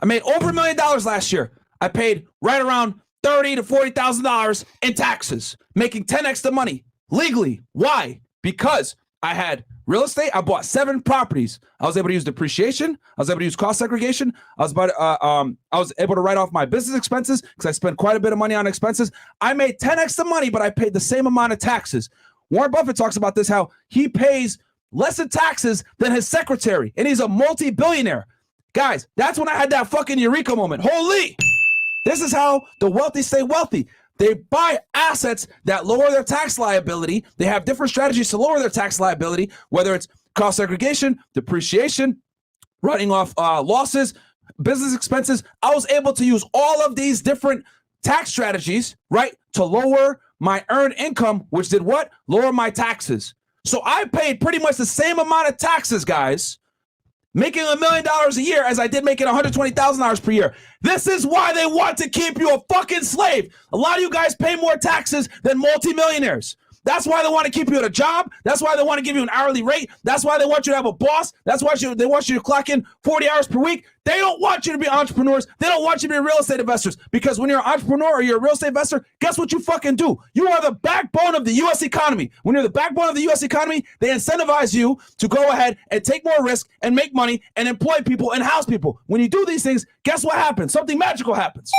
S1: I made over $1 million last year. I paid right around $30,000 to $40,000 in taxes, making 10x the money legally. Why? Because I had real estate. I bought 7 properties. I was able to use depreciation. I was able to use cost segregation. I was able to write off my business expenses because I spent quite a bit of money on expenses. I made 10x the money, but I paid the same amount of taxes. Warren Buffett talks about this, how he pays less in taxes than his secretary, and he's a multi-billionaire. Guys, that's when I had that fucking eureka moment. Holy! This is how the wealthy stay wealthy. They buy assets that lower their tax liability. They have different strategies to lower their tax liability, whether it's cost segregation, depreciation, writing off losses, business expenses. I was able to use all of these different tax strategies, right, to lower my earned income, which did what? Lower my taxes. So I paid pretty much the same amount of taxes, guys, making $1 million a year as I did making $120,000 per year. This is why they want to keep you a fucking slave. A lot of you guys pay more taxes than multimillionaires. That's why they want to keep you at a job. That's why they want to give you an hourly rate. That's why they want you to have a boss. That's why they want you to clock in 40 hours per week. They don't want you to be entrepreneurs. They don't want you to be real estate investors, because when you're an entrepreneur or you're a real estate investor, guess what you fucking do? You are the backbone of the U.S. economy. When you're the backbone of the U.S. economy, they incentivize you to go ahead and take more risk and make money and employ people and house people. When you do these things, guess what happens? Something magical happens.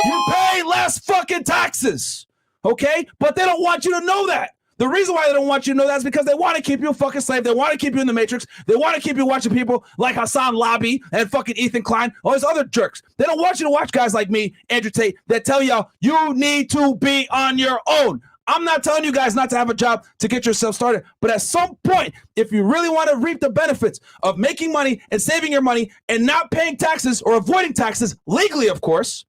S1: You pay less fucking taxes. Okay? But they don't want you to know that. The reason why they don't want you to know that is because they want to keep you a fucking slave. They want to keep you in the matrix. They want to keep you watching people like Hassan Lobby and fucking Ethan Klein, all these other jerks. They don't want you to watch guys like me, Andrew Tate, that tell y'all you need to be on your own. I'm not telling you guys not to have a job to get yourself started, but at some point, if you really want to reap the benefits of making money and saving your money and not paying taxes or avoiding taxes legally, of course,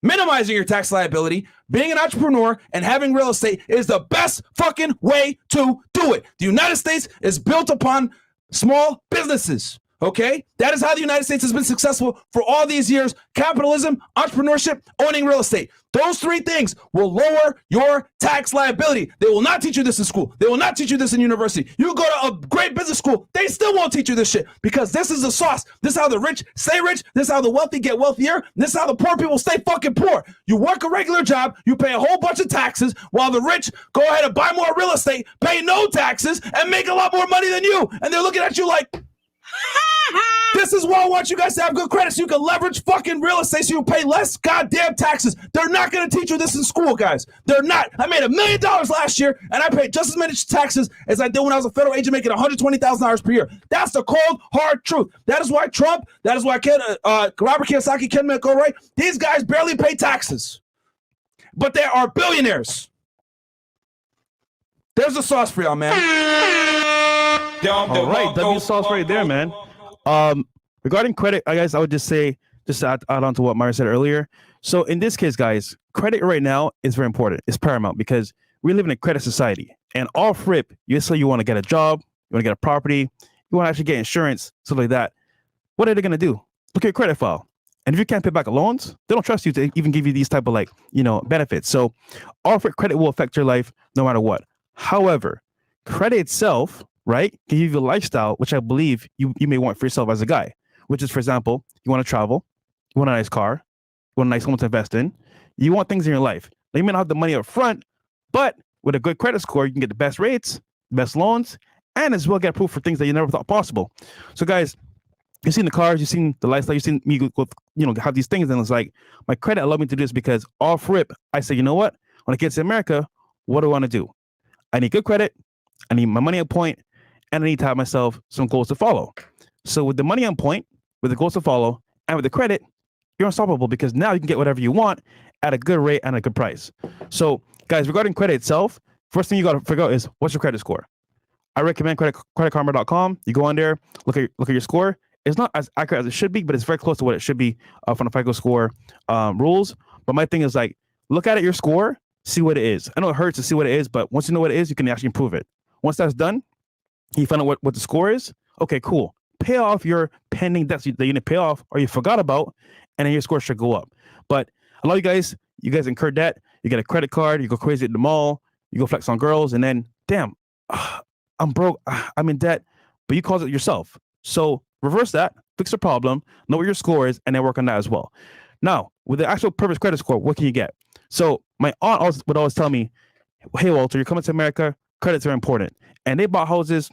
S1: minimizing your tax liability, being an entrepreneur, and having real estate is the best fucking way to do it. The United States is built upon small businesses, okay? That is how the United States has been successful for all these years. Capitalism, entrepreneurship, owning real estate. Those 3 things will lower your tax liability. They will not teach you this in school. They will not teach you this in university. You go to a great business school, they still won't teach you this shit, because this is the sauce. This is how the rich stay rich. This is how the wealthy get wealthier. This is how the poor people stay fucking poor. You work a regular job, you pay a whole bunch of taxes, while the rich go ahead and buy more real estate, pay no taxes, and make a lot more money than you. And they're looking at you like, this is why I want you guys to have good credit, so you can leverage fucking real estate so you pay less goddamn taxes. They're not going to teach you this in school, guys. They're not. I made $1 million last year, and I paid just as many taxes as I did when I was a federal agent making $120,000 per year. That's the cold, hard truth. That is why Trump, that is why Robert Kiyosaki, Ken McElroy, these guys barely pay taxes. But they are billionaires. There's the sauce for y'all, man.
S2: All right, W sauce right there, man. Regarding credit, I guess I would just say, just to add on to what Myron said earlier. So in this case, guys, credit right now is very important. It's paramount because we live in a credit society. And off rip, you say you want to get a job, you want to get a property, you want to actually get insurance, stuff like that. What are they going to do? Look at your credit file. And if you can't pay back loans, they don't trust you to even give you these type of benefits. So off rip credit will affect your life no matter what. However, credit itself, right, can give you a lifestyle, which I believe you may want for yourself as a guy, which is, for example, you want to travel, you want a nice car, you want a nice home to invest in, you want things in your life. Now, you may not have the money up front, but with a good credit score, you can get the best rates, best loans, and as well get approved for things that you never thought possible. So guys, you've seen the cars, you've seen the lifestyle, you've seen me have these things, and it's like my credit allowed me to do this because off rip, I say, you know what? When I get to America, what do I want to do? I need good credit, I need my money on point, and I need to have myself some goals to follow. So with the money on point, with the goals to follow, and with the credit, you're unstoppable because now you can get whatever you want at a good rate and a good price. So guys, regarding credit itself, first thing you got to figure out is what's your credit score. I recommend creditkarma.com. You go on there, look at your score. It's not as accurate as it should be, but it's very close to what it should be from the FICO score rules. But my thing is look at your score, see what it is. I know it hurts to see what it is, but once you know what it is, you can actually improve it. Once that's done, you find out what the score is. Okay, cool. Pay off your pending debts that you didn't pay off or you forgot about, and then your score should go up. But a lot of you guys incur debt. You get a credit card, you go crazy at the mall, you go flex on girls, and then, damn, I'm broke, I'm in debt, but you caused it yourself. So reverse that, fix the problem, know what your score is, and then work on that as well. Now, with the actual purpose credit score, what can you get? So my aunt would always tell me, hey, Walter, you're coming to America, credits are important. And they bought houses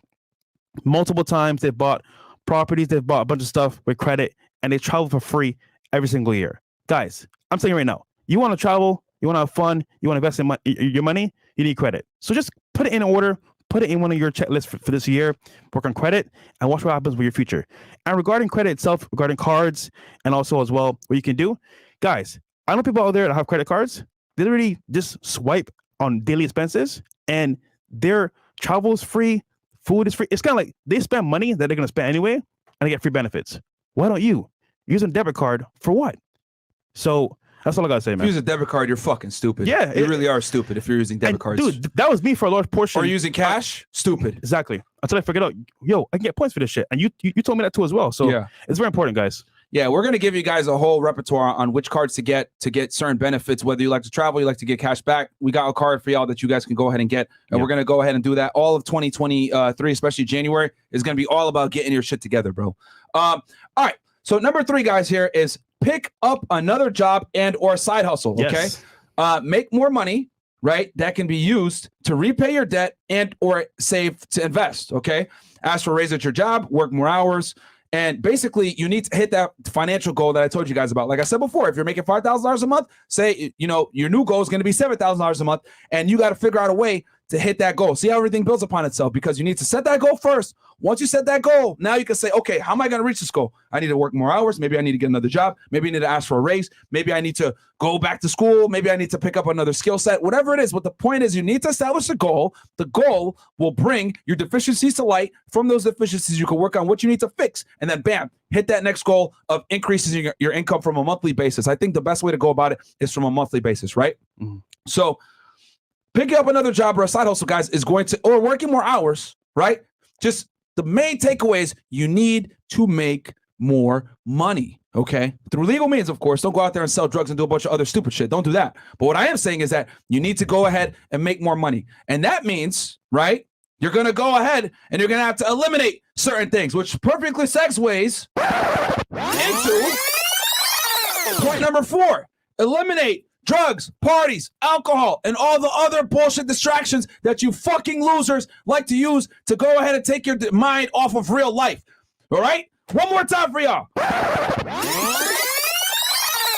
S2: multiple times, they bought properties, they've bought a bunch of stuff with credit, and they travel for free every single year. Guys, I'm saying right now, you want to travel, you want to have fun, you want to invest in your money, you need credit. So just put it in order, put it in one of your checklists for this year, work on credit, and watch what happens with your future. And regarding credit itself, regarding cards, and also as well, what you can do, guys, I know people out there that have credit cards, they literally just swipe on daily expenses, and their travel is free, food is free. It's kind of like they spend money that they're going to spend anyway, and they get free benefits. Why don't you use a debit card for what? So that's all I gotta say, man.
S1: If you use a debit card, you're fucking stupid.
S2: Yeah,
S1: you really are stupid if you're using debit cards.
S2: Dude, that was me for a large portion.
S1: Or using cash, stupid.
S2: Exactly. Until I figured out, yo, I can get points for this shit, and you told me that too as well. So yeah, it's very important, guys.
S1: Yeah, we're gonna give you guys a whole repertoire on which cards to get certain benefits. Whether you like to travel, you like to get cash back, we got a card for y'all that you guys can go ahead and get, and we're gonna go ahead and do that. All of 2023, especially January, is gonna be all about getting your shit together, bro. All right. So number 3, guys, here is pick up another job and or side hustle. Okay, make more money, right? That can be used to repay your debt and or save to invest. Okay, ask for a raise at your job, work more hours. And basically, you need to hit that financial goal that I told you guys about. Like I said before, if you're making $5,000 a month, say, your new goal is going to be $7,000 a month, and you got to figure out a way to hit that goal. See how everything builds upon itself, because you need to set that goal first. Once you set that goal, now you can say, okay, how am I going to reach this goal? I need to work more hours. Maybe I need to get another job. Maybe I need to ask for a raise. Maybe I need to go back to school. Maybe I need to pick up another skill set, whatever it is. But the point is, you need to establish a goal. The goal will bring your deficiencies to light. From those deficiencies, you can work on what you need to fix. And then bam, hit that next goal of increasing your income from a monthly basis. I think the best way to go about it is from a monthly basis, right? Mm-hmm. So picking up another job or a side hustle, guys, is going to, or working more hours, right? Just the main takeaway is you need to make more money, okay? Through legal means, of course. Don't go out there and sell drugs and do a bunch of other stupid shit. Don't do that. But what I am saying is that you need to go ahead and make more money. And that means, right, you're going to go ahead and you're going to have to eliminate certain things, which perfectly segues into point number 4. Eliminate drugs, parties, alcohol, and all the other bullshit distractions that you fucking losers like to use to go ahead and take your mind off of real life. All right? One more time for y'all.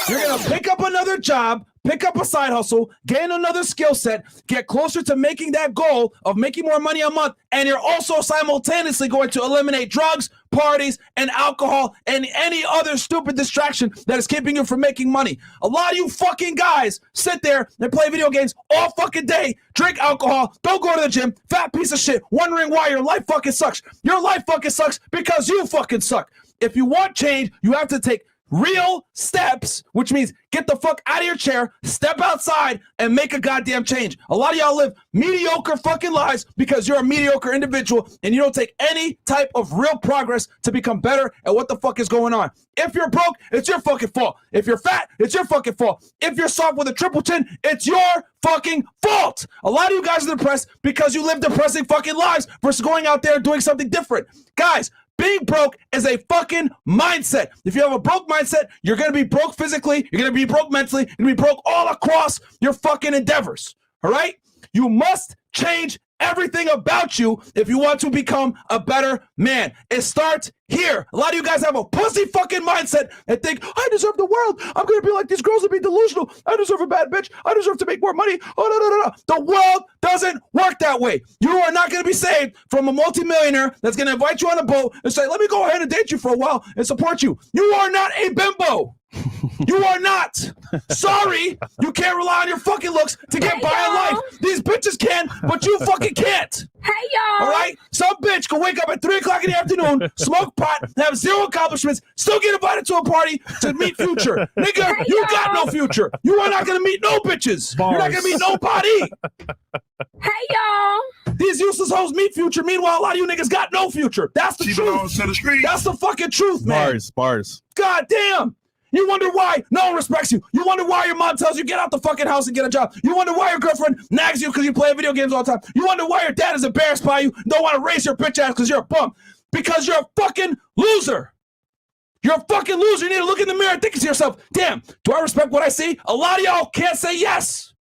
S1: You're going to pick up another job, pick up a side hustle, gain another skill set, get closer to making that goal of making more money a month, and you're also simultaneously going to eliminate drugs, parties, and alcohol, and any other stupid distraction that is keeping you from making money. A lot of you fucking guys sit there and play video games all fucking day, drink alcohol, don't go to the gym, fat piece of shit, wondering why your life fucking sucks. Your life fucking sucks because you fucking suck. If you want change, you have to take real steps, which means get the fuck out of your chair, step outside, and make a goddamn change. A lot of y'all live mediocre fucking lives because you're a mediocre individual and you don't take any type of real progress to become better at what the fuck is going on. If you're broke, it's your fucking fault. If you're fat, it's your fucking fault. If you're soft with a triple chin, it's your fucking fault. A lot of you guys are depressed because you live depressing fucking lives versus going out there and doing something different. Guys, being broke is a fucking mindset. If you have a broke mindset, you're going to be broke physically, you're going to be broke mentally, you're going to be broke all across your fucking endeavors. All right? You must change everything about you if you want to become a better man. It starts here. A lot of you guys have a pussy fucking mindset and think, I deserve the world. I'm going to be like these girls and be delusional. I deserve a bad bitch. I deserve to make more money. Oh, no. The world doesn't work that way. You are not going to be saved from a multi-millionaire that's going to invite you on a boat and say, let me go ahead and date you for a while and support you. You are not a bimbo. You are not. Sorry, you can't rely on your fucking looks to get by in life. These bitches can, but you fucking can't.
S6: Hey, y'all.
S1: All right? Some bitch can wake up at 3 o'clock in the afternoon, smoke pot, have zero accomplishments, still get invited to a party to meet Future. Nigga,
S6: Hey,
S1: you
S6: y'all.
S1: got no future. You are not going to meet no bitches. You're not going to meet nobody.
S6: Hey, y'all.
S1: These useless hoes meet Future. Meanwhile, a lot of you niggas got no future. That's the
S3: She belongs
S1: truth.
S3: to the street.
S1: That's the fucking truth, man.
S2: Bars.
S1: God damn. You wonder why no one respects you. You wonder why your mom tells you get out the fucking house and get a job. You wonder why your girlfriend nags you because you play video games all the time. You wonder why your dad is embarrassed by you, don't want to raise your bitch ass because you're a bum. Because you're a fucking loser. You're a fucking loser. You need to look in the mirror and think to yourself, damn, do I respect what I see? A lot of y'all can't say yes.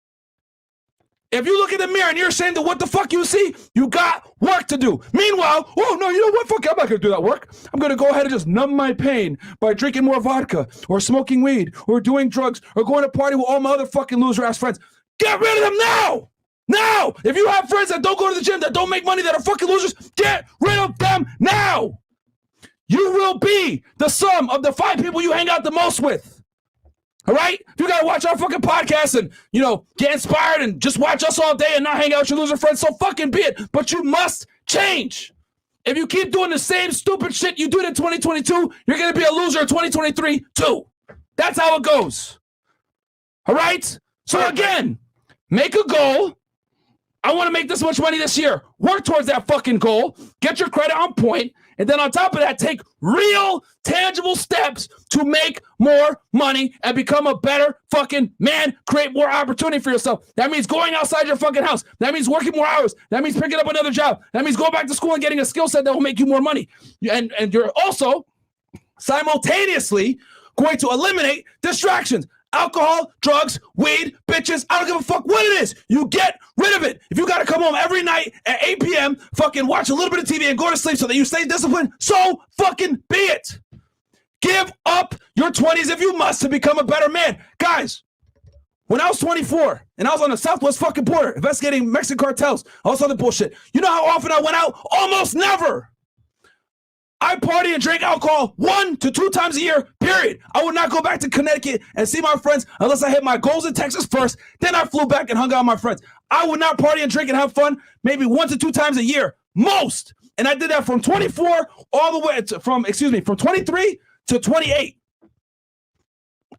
S1: If you look in the mirror and you're ashamed of what the fuck you see, you got work to do. Meanwhile, oh no, you know what? Fuck, I'm not gonna do that work. I'm gonna go ahead and just numb my pain by drinking more vodka or smoking weed or doing drugs or going to party with all my other fucking loser ass friends. Get rid of them now! Now! If you have friends that don't go to the gym, that don't make money, that are fucking losers, get rid of them now! You will be the sum of the 5 people you hang out the most with. All right? If you got to watch our fucking podcast and, get inspired and just watch us all day and not hang out with your loser friends, so fucking be it. But you must change. If you keep doing the same stupid shit you did in 2022, you're going to be a loser in 2023 too. That's how it goes. All right? So again, make a goal. I want to make this much money this year. Work towards that fucking goal. Get your credit on point. And then on top of that, take real, tangible steps to make more money and become a better fucking man. Create more opportunity for yourself. That means going outside your fucking house. That means working more hours. That means picking up another job. That means going back to school and getting a skill set that will make you more money. And you're also simultaneously going to eliminate distractions. Alcohol, drugs, weed, bitches, I don't give a fuck what it is. You get rid of it. If you got to come home every night at 8 p.m., fucking watch a little bit of TV and go to sleep so that you stay disciplined, so fucking be it. Give up your 20s if you must to become a better man. Guys, when I was 24 and I was on the southwest fucking border investigating Mexican cartels, all this other bullshit, you know how often I went out? Almost never. I party and drink alcohol 1 to 2 times a year, period. I would not go back to Connecticut and see my friends unless I hit my goals in Texas first. Then I flew back and hung out with my friends. I would not party and drink and have fun maybe 1 to 2 times a year, most. And I did that from 24 all the way from 23 to 28.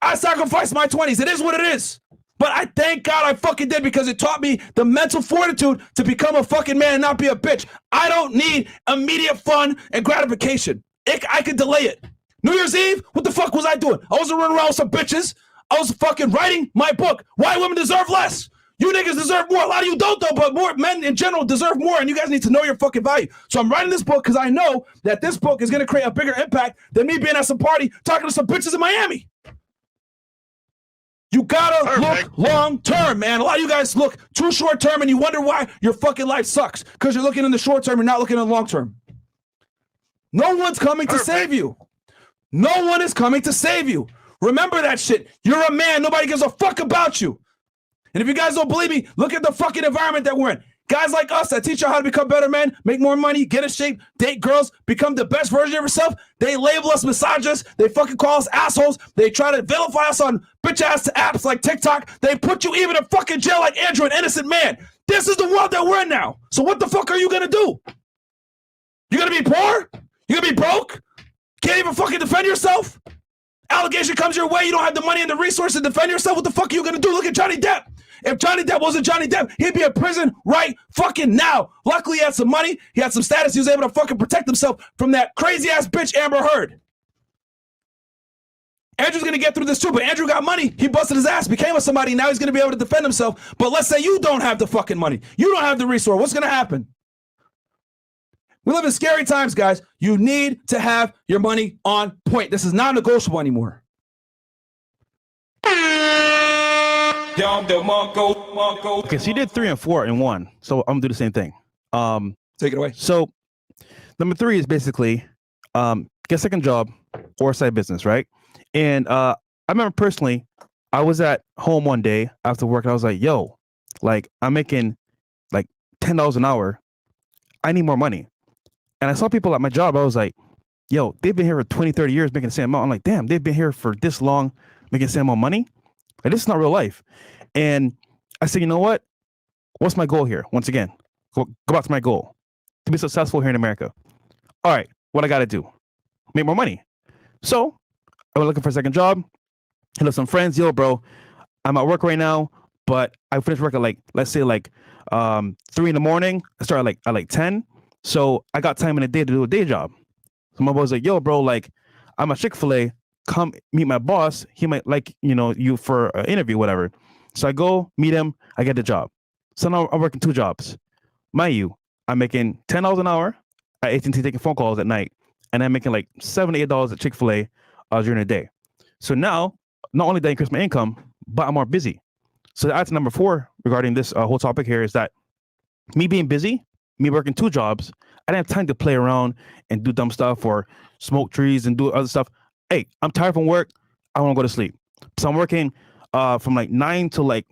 S1: I sacrificed my 20s. It is what it is. But I thank God I fucking did because it taught me the mental fortitude to become a fucking man and not be a bitch. I don't need immediate fun and gratification. I could delay it. New Year's Eve, what the fuck was I doing? I wasn't running around with some bitches. I was fucking writing my book. Why women deserve less. You niggas deserve more. A lot of you don't, though, but more men in general deserve more, and you guys need to know your fucking value. So I'm writing this book because I know that this book is going to create a bigger impact than me being at some party talking to some bitches in Miami. You gotta look long term, man. A lot of you guys look too short term and you wonder why your fucking life sucks. Because you're looking in the short term and not looking in the long term. No one's coming to save you. No one is coming to save you. Remember that shit. You're a man. Nobody gives a fuck about you. And if you guys don't believe me, look at the fucking environment that we're in. Guys like us that teach you how to become better men, make more money, get in shape, date girls, become the best version of yourself. They label us misogynists. They fucking call us assholes. They try to vilify us on bitch-ass apps like TikTok. They put you even in fucking jail like Andrew, an innocent man. This is the world that we're in now. So what the fuck are you gonna do? You gonna be poor? You gonna be broke? Can't even fucking defend yourself? Allegation comes your way, you don't have the money and the resources to defend yourself. What the fuck are you gonna do? Look at Johnny Depp. If Johnny Depp wasn't Johnny Depp, he'd be in prison right fucking now. Luckily, he had some money, he had some status, he was able to fucking protect himself from that crazy ass bitch Amber Heard. Andrew's gonna get through this too, but Andrew got money. He busted his ass, became a somebody. Now he's gonna be able to defend himself. But let's say you don't have the fucking money, you don't have the resource. What's gonna happen? We live in scary times, guys. You need to have your money on point. This is not negotiable anymore.
S2: Okay, so you did 3 and 4 in 1. So I'm gonna do the same thing.
S1: Take it away.
S2: So number 3 is basically get a second job or a side business, right? And I remember personally, I was at home one day after work and I was like, yo, like I'm making like $10 an hour. I need more money. And I saw people at my job, I was like, yo, they've been here for 20, 30 years making the same amount. I'm like, damn, they've been here for this long making the same amount of money. Like, this is not real life. And I said, you know what? What's my goal here? Once again, go back to my goal. To be successful here in America. All right, what I got to do? Make more money. So I was looking for a second job. Hit up some friends. Yo, bro, I'm at work right now, but I finished work at like, let's say like 3 in the morning. I started at like 10. So I got time in the day to do a day job. So my boy's like, yo, bro, like I'm at Chick-fil-A. Come meet my boss. He might like, you for an interview, whatever. So I go meet him. I get the job. So now I'm working 2 jobs. Mind you, I'm making $10 an hour at AT&T taking phone calls at night. And I'm making like $7 to $8 at Chick-fil-A during the day. So now, not only did I increase my income, but I'm more busy. So that's number 4 regarding this whole topic here is that me being busy, me working 2 jobs, I didn't have time to play around and do dumb stuff or smoke trees and do other stuff. Hey, I'm tired from work. I want to go to sleep. So I'm working from like 9 to like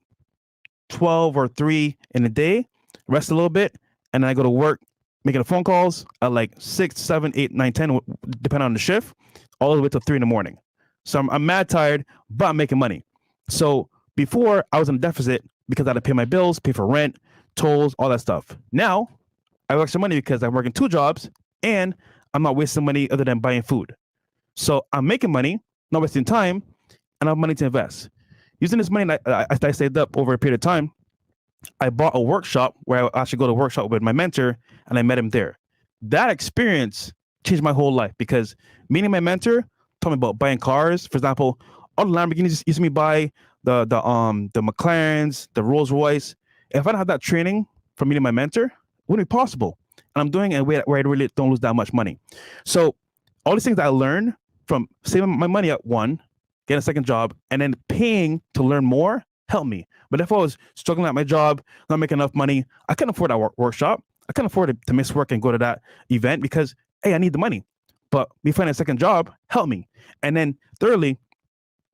S2: 12 or 3 in the day, rest a little bit, and then I go to work making the phone calls at like 6, 7, 8, 9, 10, depending on the shift, all the way to 3 in the morning. So I'm mad tired, but I'm making money. So before I was in a deficit because I had to pay my bills, pay for rent, tolls, all that stuff. Now I have extra money because I'm working 2 jobs and I'm not wasting money other than buying food. So I'm making money, not wasting time, and I have money to invest. Using this money that I saved up over a period of time, I bought a workshop where I actually go to a workshop with my mentor, and I met him there. That experience changed my whole life because meeting my mentor taught me about buying cars. For example, all the Lamborghinis used to me buy, the McLarens, the Rolls Royce. If I don't have that training from meeting my mentor, it wouldn't be possible. And I'm doing it in a way where I really don't lose that much money. So all these things that I learned from saving my money at 1, getting a second job, and then paying to learn more helped me. But if I was struggling at my job, not making enough money, I couldn't afford that workshop. I couldn't afford to miss work and go to that event because, hey, I need the money. But me finding a second job helped me. And then thirdly,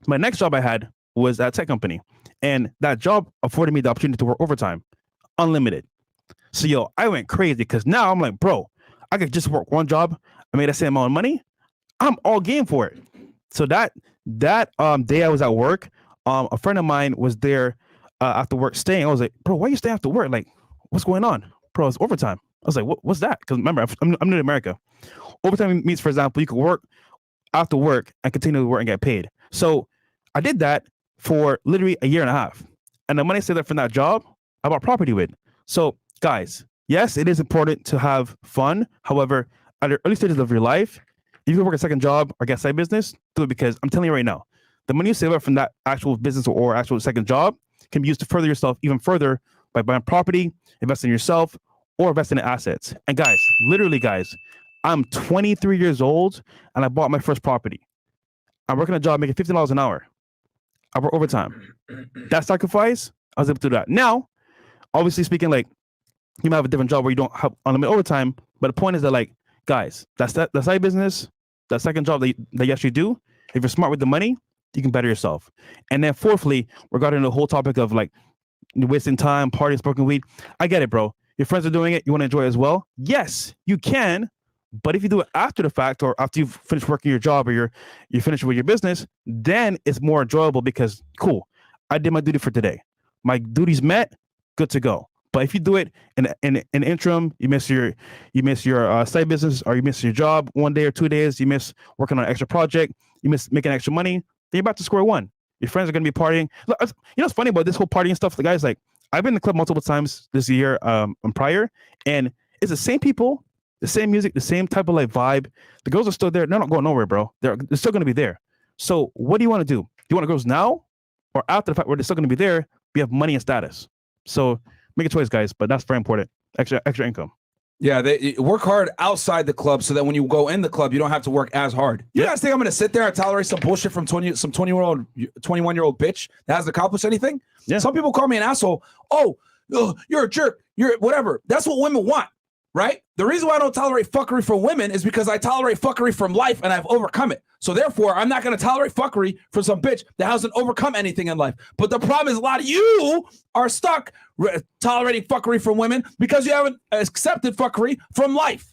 S2: my next job I had was at a tech company. And that job afforded me the opportunity to work overtime, unlimited. So, yo, I went crazy because now I'm like, bro, I could just work 1 job. I made the same amount of money. I'm all game for it. So that day I was at work, a friend of mine was there after work staying. I was like, bro, why are you staying after work? Like, what's going on? Bro, it's overtime. I was like, what's that? Because remember, I'm new to America. Overtime means, for example, you could work after work and continue to work and get paid. So I did that for literally a year and a half. And the money I saved up from that job, I bought property with. So guys, yes, it is important to have fun. However, at the early stages of your life, if you can work a second job or get a side business, do it because I'm telling you right now, the money you save up from that actual business or actual second job can be used to further yourself even further by buying property, investing in yourself, or investing in assets. And guys, literally guys, I'm 23 years old and I bought my first property. I'm working a job making $15 an hour. I work overtime. That sacrifice, I was able to do that. Now, obviously speaking, like you might have a different job where you don't have unlimited overtime, but the point is that like, guys, that's the side business, that second job that you actually do. If you're smart with the money, you can better yourself. And then fourthly, regarding the whole topic of like wasting time, partying, smoking weed, I get it, bro. Your friends are doing it. You want to enjoy it as well? Yes, you can. But if you do it after the fact or after you've finished working your job or you're finished with your business, then it's more enjoyable because, cool, I did my duty for today. My duties met, good to go. But if you do it in an interim, you miss your side business or you miss your job 1 day or 2 days, you miss working on an extra project, you miss making extra money, then you're back to square one. Your friends are going to be partying. Look, you know what's funny about this whole partying stuff? The guys, like, I've been in the club multiple times this year and prior, and it's the same people, the same music, the same type of like vibe. The girls are still there. They're not going nowhere, bro. They're still going to be there. So what do you want to do? Do you want girls now or after the fact where they're still going to be there? We have money and status. So make a choice, guys. But that's very important. Extra income.
S1: Yeah, they work hard outside the club so that when you go in the club, you don't have to work as hard. You guys think I'm going to sit there and tolerate some bullshit from 21-year-old bitch that hasn't accomplished anything?
S2: Yeah.
S1: Some people call me an asshole. Oh, you're a jerk. You're whatever. That's what women want, right? The reason why I don't tolerate fuckery from women is because I tolerate fuckery from life and I've overcome it. So therefore, I'm not going to tolerate fuckery from some bitch that hasn't overcome anything in life. But the problem is a lot of you are stuck tolerating fuckery from women because you haven't accepted fuckery from life.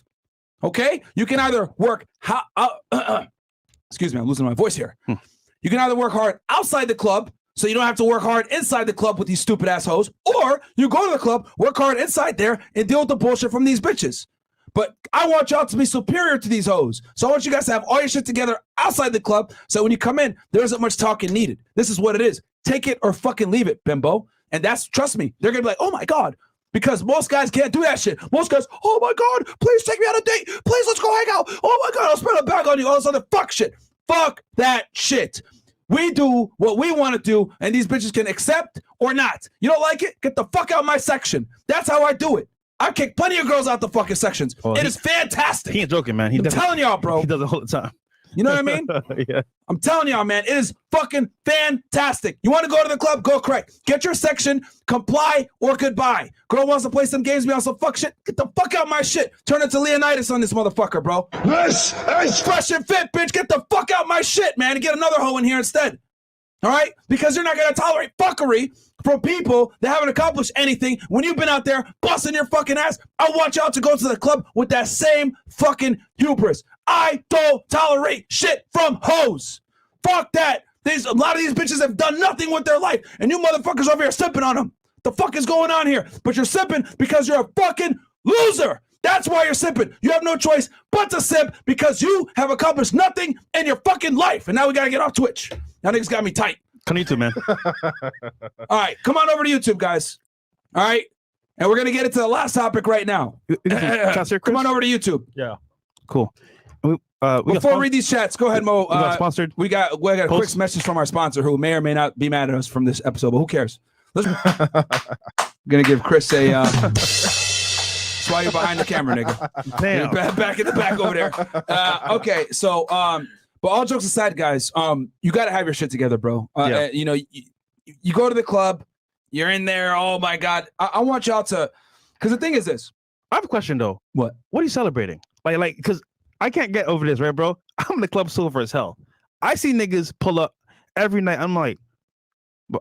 S1: Okay? You can either work excuse me, I'm losing my voice here. You can either work hard outside the club so you don't have to work hard inside the club with these stupid assholes, or you go to the club, work hard inside there, and deal with the bullshit from these bitches. But I want y'all to be superior to these hoes. So I want you guys to have all your shit together outside the club so when you come in, there isn't much talking needed. This is what it is. Take it or fucking leave it, bimbo. And that's, trust me, they're going to be like, oh my God. Because most guys can't do that shit. Most guys, oh my God, please take me on a date. Please, let's go hang out. Oh my God, I'll spread a bag on you. All this other fuck shit. Fuck that shit. We do what we want to do, and these bitches can accept or not. You don't like it? Get the fuck out of my section. That's how I do it. I kick plenty of girls out the fucking sections. It is fantastic.
S2: He ain't joking, man.
S1: I'm telling y'all, bro.
S2: He does it all the time.
S1: You know what I mean?
S2: Yeah.
S1: I'm telling y'all, man. It is fucking fantastic. You want to go to the club? Go correct. Get your section. Comply or goodbye. Girl wants to play some games, be on some fuck shit. Get the fuck out my shit. Turn it to Leonidas on this motherfucker, bro.
S3: This is
S1: Fresh and fit, bitch. Get the fuck out my shit, man, and get another hoe in here instead. All right? Because you're not going to tolerate fuckery from people that haven't accomplished anything when you've been out there busting your fucking ass. I want y'all to go to the club with that same fucking hubris. I don't tolerate shit from hoes. Fuck that. A lot of these bitches have done nothing with their life, and you motherfuckers over here sipping on them. The fuck is going on here? But you're sipping because you're a fucking loser. That's why you're sipping. You have no choice but to sip because you have accomplished nothing in your fucking life. And now we got to get off Twitch. That nigga's got me tight.
S2: Come on YouTube, man.
S1: All right, come on over to YouTube, guys. All right, and we're going to get into the last topic right now. Come on over to YouTube.
S5: Yeah.
S2: Cool.
S1: Before I read these chats, go ahead, Mo.
S2: We got sponsored.
S1: We got a quick message from our sponsor who may or may not be mad at us from this episode, but who cares? I'm going to give Chris a... That's why you're behind the camera, nigga.
S2: Damn.
S1: Back in the back over there. Okay, so... but all jokes aside, guys, you got to have your shit together, bro. You know, you go to the club, you're in there. Oh my God, I want y'all to, because the thing is this.
S2: I have a question though.
S1: What
S2: are you celebrating? Like, because I can't get over this, right, bro? I'm in the club sober as hell. I see niggas pull up every night. I'm like,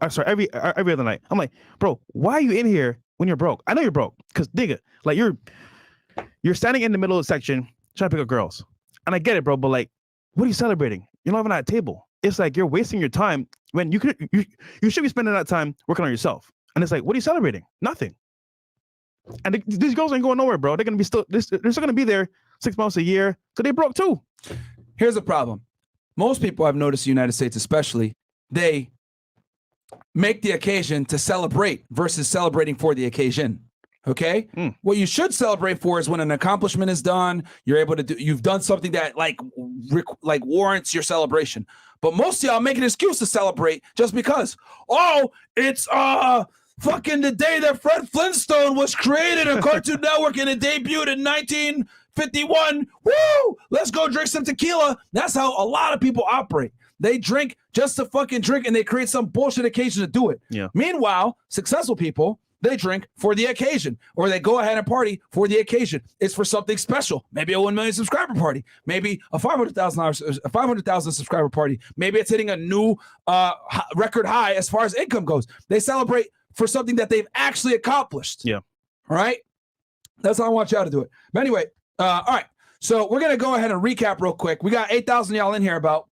S2: I'm sorry, every other night. I'm like, bro, why are you in here when you're broke? I know you're broke, because nigga, like you're standing in the middle of the section trying to pick up girls, and I get it, bro, but like, what are you celebrating? You're not even at a table. It's like you're wasting your time when you should be spending that time working on yourself. And it's like, what are you celebrating? Nothing. And these girls ain't going nowhere, bro. They're gonna be they're still gonna be there 6 months, a year, so they broke too.
S1: Here's the problem. Most people I've noticed in the United States, especially, they make the occasion to celebrate versus celebrating for the occasion. Okay. What you should celebrate for is when an accomplishment is done. You're able to do. You've done something that like warrants your celebration. But most of y'all make an excuse to celebrate just because. Oh, it's fucking the day that Fred Flintstone was created on Cartoon Network and it debuted in 1951. Woo! Let's go drink some tequila. That's how a lot of people operate. They drink just to fucking drink and they create some bullshit occasion to do it.
S2: Yeah.
S1: Meanwhile, successful people, They drink for the occasion, or they go ahead and party for the occasion. It's for something special. Maybe a 1 million subscriber party. Maybe a $500,000 subscriber party. Maybe it's hitting a new record high as far as income goes. They celebrate for something that they've actually accomplished.
S2: Yeah.
S1: All right. That's how I want y'all to do it. But anyway, all right. So we're gonna go ahead and recap real quick. We got 8,000 y'all in here. About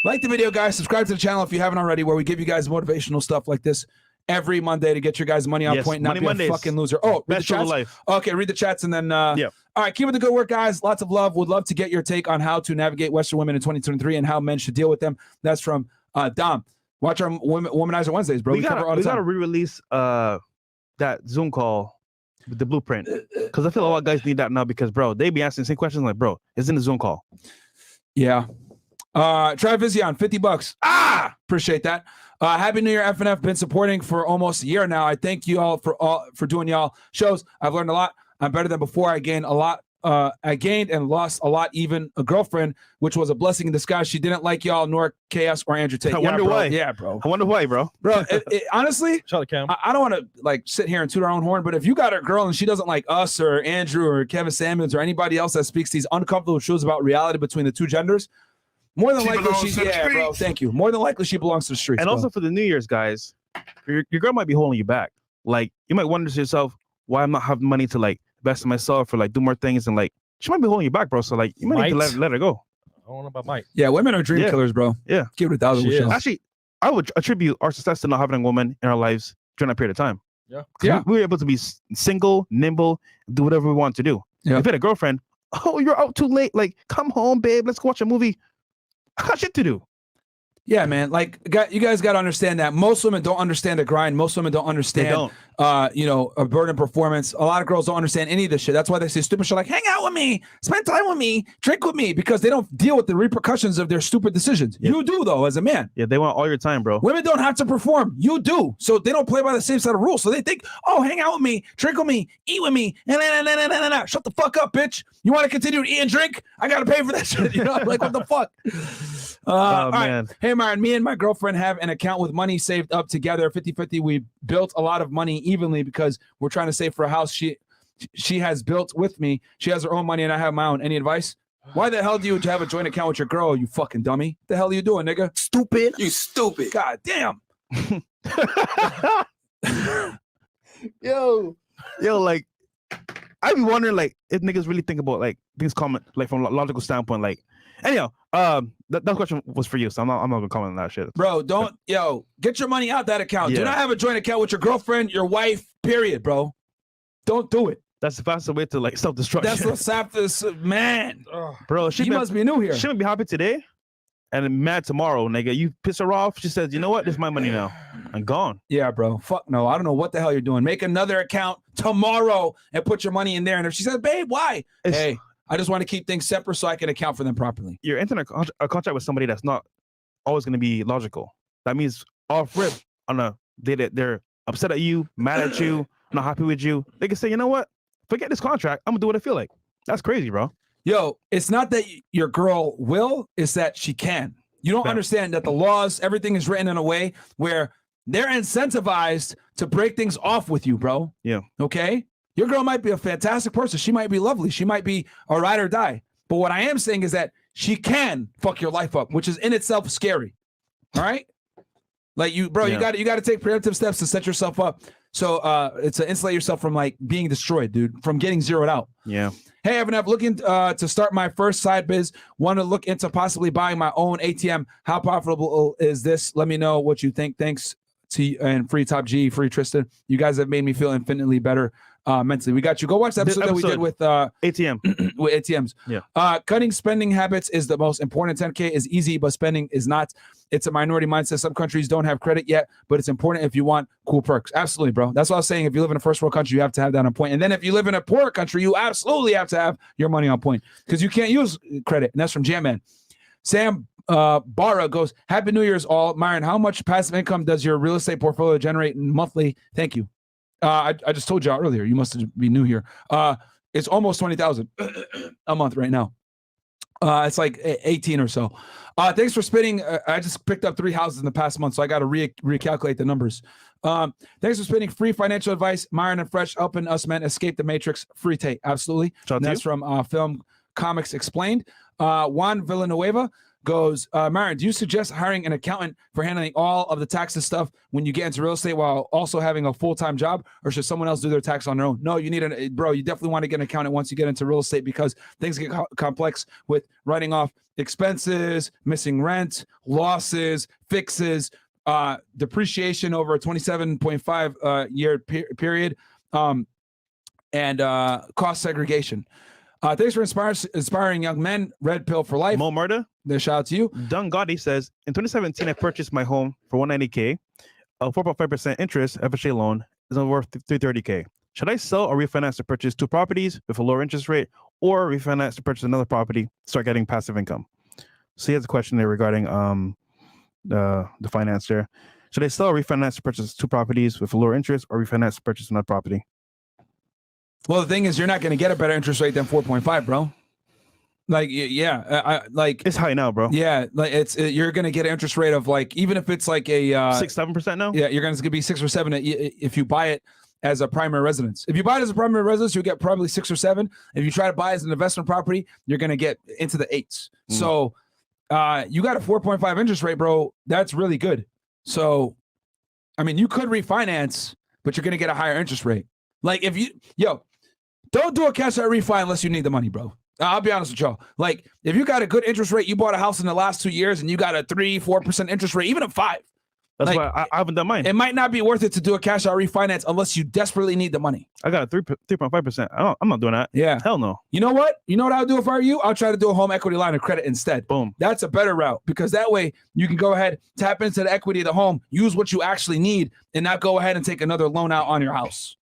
S1: like the video, guys. Subscribe to the channel if you haven't already, where we give you guys motivational stuff like this every Monday to get your guys' money on point, not be a fucking loser. Oh, read the chats.
S2: Life.
S1: Okay, read the chats and then
S2: yeah.
S1: All right, keep up the good work, guys. Lots of love. Would love to get your take on how to navigate Western women in 2023 and how men should deal with them. That's from Dom. Watch our Womanizer Wednesdays, bro. We
S2: gotta re-release that Zoom call with the blueprint, because I feel a lot of guys need that now, because bro, they be asking the same questions like, bro, it's in the Zoom call.
S1: Yeah. Travizion, $50. Appreciate that. Happy New Year, FNF. Been supporting for almost a year now. I thank you all for doing y'all shows. I've learned a lot. I'm better than before. I gained a lot. I gained and lost a lot, even a girlfriend, which was a blessing in disguise. She didn't like y'all, nor Chaos or Andrew Tate.
S2: I wonder why.
S1: Yeah, bro.
S2: I wonder why, bro.
S1: Bro, honestly,
S5: Shout out Cam.
S1: I don't want to like sit here and toot our own horn, but if you got a girl and she doesn't like us or Andrew or Kevin Samuels or anybody else that speaks these uncomfortable truths about reality between the two genders, more than likely bro. Thank you. More than likely she belongs to the streets.
S2: And
S1: bro.
S2: also for the New Year's, guys, your girl might be holding you back. Like, you might wonder to yourself why I'm not having money to like invest in myself or like do more things, and like she might be holding you back, bro. So like you might need to let her go.
S5: I don't know about Mike.
S1: Yeah, women are dream killers, bro.
S2: Yeah.
S1: Give it 1,000
S5: Shit.
S1: shots.
S2: Actually, I would attribute our success to not having a woman in our lives during that period of time.
S5: Yeah.
S1: Yeah.
S2: We were able to be single, nimble, do whatever we want to do.
S1: Yeah.
S2: If you had a girlfriend, oh, you're out too late. Like, come home, babe. Let's go watch a movie. I got shit to do.
S1: Yeah, man. Like, you guys got to understand that most women don't understand the grind. Most women don't understand, a burden performance. A lot of girls don't understand any of this shit. That's why they say stupid shit like, hang out with me, spend time with me, drink with me, because they don't deal with the repercussions of their stupid decisions. Yeah. You do, though, as a man.
S2: Yeah, they want all your time, bro.
S1: Women don't have to perform. You do. So they don't play by the same set of rules. So they think, oh, hang out with me, drink with me, eat with me. Shut the fuck up, bitch. You want to continue to eat and drink? I got to pay for that shit. You know, like, what the fuck? All
S2: man.
S1: Right. Hey, Myron, me and my girlfriend have an account with money saved up together, 50-50. We built a lot of money evenly because we're trying to save for a house she has built with me. She has her own money and I have my own. Any advice? Why the hell do you have a joint account with your girl, you fucking dummy? What the hell are you doing, nigga?
S4: Stupid.
S7: You stupid.
S1: God damn.
S2: Yo, like, I be wondering, like, if niggas really think about, like, things comment, like, from a logical standpoint, like, anyhow, that question was for you, so I'm not gonna comment on that shit.
S1: Bro, get your money out that account.
S2: Yeah.
S1: Do not have a joint account with your girlfriend, your wife, period, bro. Don't do it.
S2: That's the fastest way to, like, self-destruction.
S1: That's the safest, man.
S2: Bro,
S1: She must be new here.
S2: She might be happy today and mad tomorrow, nigga. You piss her off, she says, you know what? This is my money now. I'm gone.
S1: Yeah, bro. Fuck no. I don't know what the hell you're doing. Make another account tomorrow and put your money in there. And if she says, babe, why? Hey, I just want to keep things separate so I can account for them properly.
S2: You're entering a contract with somebody that's not always going to be logical. That means off rip on a day that they're upset at you, mad at you, not happy with you. They can say, you know what? Forget this contract. I'm going to do what I feel like. That's crazy, bro.
S1: Yo, it's not that your girl will, it's that she can. You don't understand that the laws, everything is written in a way where they're incentivized to break things off with you, bro.
S2: Yeah.
S1: Okay? Your girl might be a fantastic person. She might be lovely. She might be a ride or die. But what I am saying is that she can fuck your life up, which is in itself scary. All right? Like you got to take preemptive steps to set yourself up. So it's to insulate yourself from like being destroyed, dude, from getting zeroed out.
S2: Yeah.
S1: Hey, Evan, I'm looking to start my first side biz. Want to look into possibly buying my own ATM. How profitable is this? Let me know what you think. Thanks to you and free Top G, free Tristan. You guys have made me feel infinitely better mentally. We got you. Go watch the episode that we did with
S2: ATM.
S1: with ATMs.
S2: Yeah.
S1: Cutting spending habits is the most important. 10K is easy, but spending is not. It's a minority mindset. Some countries don't have credit yet, but it's important if you want cool perks. Absolutely, bro. That's what I was saying. If you live in a first world country, you have to have that on point. And then if you live in a poorer country, you absolutely have to have your money on point because you can't use credit. And that's from Jamman. Sam Barra goes, Happy New Year's all. Myron, how much passive income does your real estate portfolio generate monthly? Thank you. I just told y'all earlier. You must be new here. It's almost 20,000 a month right now. It's like 18 or so. Thanks for spitting. I just picked up 3 houses in the past month, so I got to recalculate the numbers. Thanks for spending free financial advice. Myron and Fresh helping us men escape the matrix. Free Tate, absolutely.
S2: Shout out to
S1: That's
S2: you.
S1: from Film Comics Explained. Juan Villanueva goes, Myron, do you suggest hiring an accountant for handling all of the taxes stuff when you get into real estate while also having a full-time job, or should someone else do their tax on their own? No, you need you definitely want to get an accountant once you get into real estate, because things get complex with writing off expenses, missing rent, losses, fixes, depreciation over a 27.5 year period, and cost segregation. Thanks for inspiring young men. Red pill for life.
S2: Mo Murda.
S1: Shout out to you.
S2: Dung Gotti says, in 2017, I purchased my home for $190K. A 4.5% interest FHA loan is worth $330K. Should I sell or refinance to purchase 2 properties with a lower interest rate, or refinance to purchase another property, start getting passive income? So he has a question there regarding the finance there. Should I sell or refinance to purchase 2 properties with a lower interest, or refinance to purchase another property?
S1: Well, the thing is, you're not going to get a better interest rate than 4.5, bro. Like, yeah,
S2: It's high now, bro.
S1: Yeah, like you're going to get an interest rate of like, even if it's like a
S2: 6-7% now.
S1: Yeah, you're going to be 6 or 7 if you buy it as a primary residence. If you buy it as a primary residence, you'll get probably 6 or 7. If you try to buy it as an investment property, you're going to get into the 8s. So you got a 4.5 interest rate, bro. That's really good. So, I mean, you could refinance, but you're going to get a higher interest rate. Like don't do a cash out refi unless you need the money, bro. I'll be honest with y'all. Like, if you got a good interest rate, you bought a house in the last 2 years and you got a 3-4% interest rate, even a 5.
S2: That's why I haven't done mine.
S1: It might not be worth it to do a cash out refinance unless you desperately need the money.
S2: I got a 3.5%. I'm not doing that.
S1: Yeah.
S2: Hell no.
S1: You know what? You know what I'll do if I were you? I'll try to do a home equity line of credit instead.
S2: Boom.
S1: That's a better route, because that way you can go ahead, tap into the equity of the home, use what you actually need, and not go ahead and take another loan out on your house.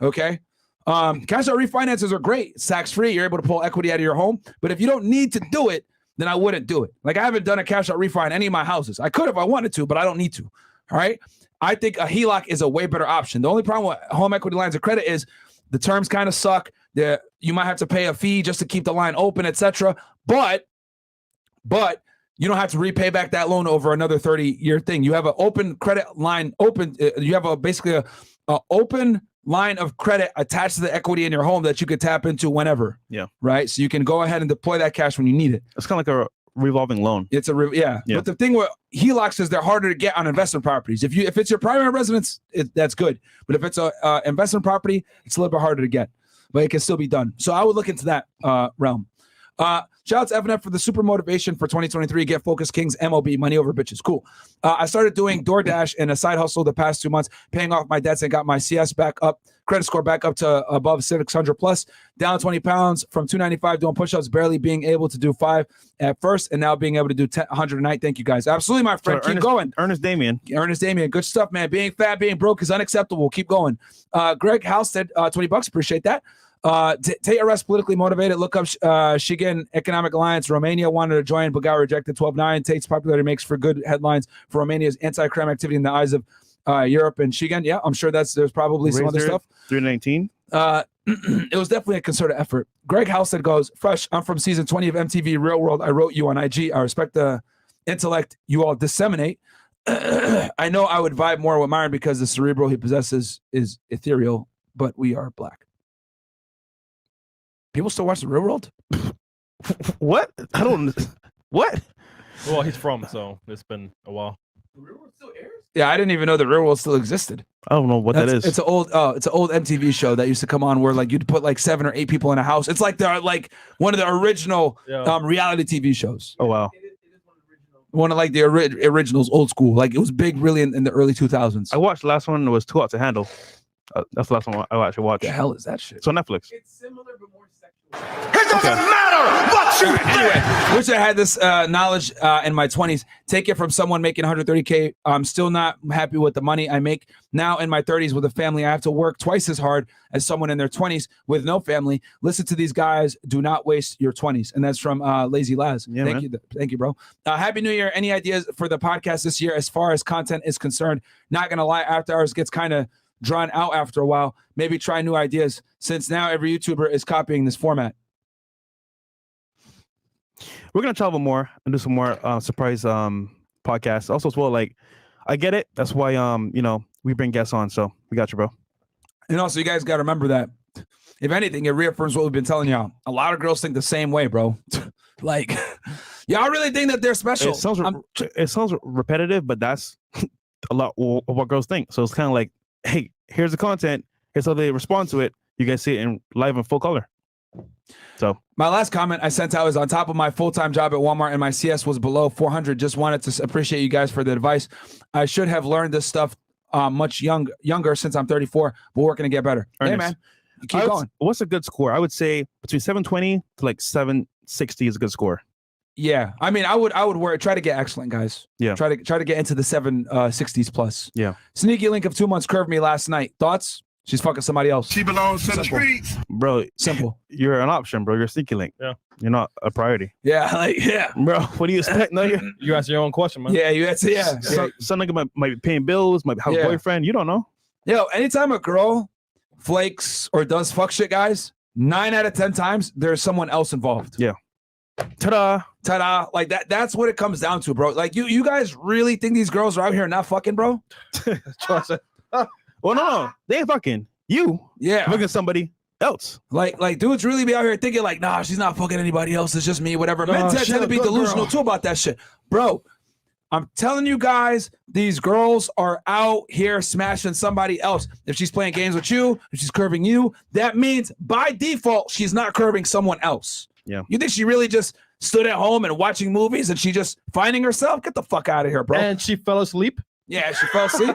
S1: Okay? Cash out refinances are great. It's tax-free. You're able to pull equity out of your home. But if you don't need to do it, then I wouldn't do it. Like, I haven't done a cash out refi in any of my houses. I could if I wanted to, but I don't need to. All right? I think a HELOC is a way better option. The only problem with home equity lines of credit is the terms kind of suck. You might have to pay a fee just to keep the line open, etc. But you don't have to repay back that loan over another 30-year thing. You have an open credit line you have basically a open line of credit attached to the equity in your home that you could tap into whenever.
S2: Yeah.
S1: Right. So you can go ahead and deploy that cash when you need it.
S2: It's kind of like a revolving loan.
S1: It's yeah. But the thing with HELOCs is they're harder to get on investment properties. If it's your primary residence, that's good. But if it's a investment property, it's a little bit harder to get. But it can still be done. So I would look into that realm. Shout out to FNF for the super motivation for 2023. Get Focused Kings, MOB, money over bitches. Cool. I started doing DoorDash and a side hustle the past 2 months, paying off my debts, and got my CS back up, credit score back up to above 600 plus, down 20 pounds from 295, doing push-ups, barely being able to do 5 at first, and now being able to do 100 a night. Thank you, guys. Absolutely, my friend. Keep going.
S2: Ernest Damien.
S1: Good stuff, man. Being fat, being broke is unacceptable. Keep going. Greg House said $20. Appreciate that. Tate arrest politically motivated. Look up Shigen Economic Alliance. Romania wanted to join, but got rejected. 12-9. Tate's popularity makes for good headlines for Romania's anti-crime activity in the eyes of Europe and Shigen. Yeah, I'm sure there's probably some other stuff.
S2: 319.
S1: It was definitely a concerted effort. Greg Halstead goes, Fresh, I'm from season 20 of MTV Real World. I wrote you on IG. I respect the intellect you all disseminate. I know I would vibe more with Myron because the cerebral he possesses is ethereal, but we are black. People still watch the Real World?
S2: What? I don't. What?
S5: Well, he's from, so it's been a while.
S1: The Real World still airs? Yeah, I didn't even know the Real World still existed.
S2: I don't know what that is.
S1: It's an old MTV show that used to come on where like you'd put like 7 or 8 people in a house. It's like one of the original reality TV shows.
S2: Oh wow.
S1: One of like the originals, old school. Like it was big really in the early 2000s.
S2: I watched the last one. It was Too Hot to Handle. That's the last one I actually watched.
S1: The hell is that shit?
S2: It's on Netflix.
S4: It's similar but more sexual.
S3: It doesn't matter what you think.
S1: Anyway, wish I had this knowledge in my 20s. Take it from someone making 130K. I'm still not happy with the money I make now in my 30s with a family. I have to work twice as hard as someone in their 20s with no family. Listen to these guys. Do not waste your 20s. And that's from Lazy Laz.
S2: Yeah,
S1: Thank you, bro. Happy New Year. Any ideas for the podcast this year as far as content is concerned? Not going to lie, After Hours gets kind of drawn out after a while. Maybe try new ideas since now every YouTuber is copying this format.
S2: We're gonna travel more and do some more surprise podcasts. Also, as well, like I get it. That's why we bring guests on. So we got you, bro.
S1: And also, you guys got to remember that, if anything, it reaffirms what we've been telling y'all. A lot of girls think the same way, bro. Like, y'all really think that they're special.
S2: It sounds repetitive, but that's a lot of what girls think. So it's kind of like, hey, here's the content. Here's how they respond to it. You guys see it in live in full color. So
S1: my last comment I sent out is, on top of my full-time job at Walmart and my CS was below 400. Just wanted to appreciate you guys for the advice. I should have learned this stuff much younger since I'm 34, but working to get better.
S2: Ernest,
S1: Hey, man. Keep going.
S2: What's a good score? I would say between 720 to like 760 is a good score.
S1: Yeah, I mean, I would try to get excellent, guys.
S2: Yeah,
S1: try to get into the 760s plus.
S2: Yeah.
S1: Sneaky link of 2 months curved me last night. Thoughts? She's fucking somebody else.
S3: She belongs to the streets.
S2: Bro,
S1: simple.
S2: You're an option, bro. You're a sneaky link.
S5: Yeah.
S2: You're not a priority.
S1: Yeah.
S2: Bro, what do you expect? No,
S5: you answer your own question, man.
S1: Yeah, you answer. Yeah.
S2: Some nigga might be paying bills, might have a boyfriend. You don't know.
S1: Yo, anytime a girl flakes or does fuck shit, guys, 9 out of 10 times there's someone else involved.
S2: Yeah. Ta-da.
S1: Like that's what it comes down to, bro. Like you guys really think these girls are out here not fucking, bro?
S2: Well, no, they ain't fucking you.
S1: Yeah,
S2: fucking somebody else.
S1: Like dudes really be out here thinking like, nah, she's not fucking anybody else. It's just me, whatever. Men tend to be delusional too about that shit, bro. I'm telling you guys, these girls are out here smashing somebody else. If she's playing games with you, if she's curving you, that means by default she's not curving someone else.
S2: Yeah.
S1: You think she really just stood at home and watching movies and she just finding herself? Get the fuck out of here, bro.
S5: And she fell asleep.
S1: Yeah, she fell asleep.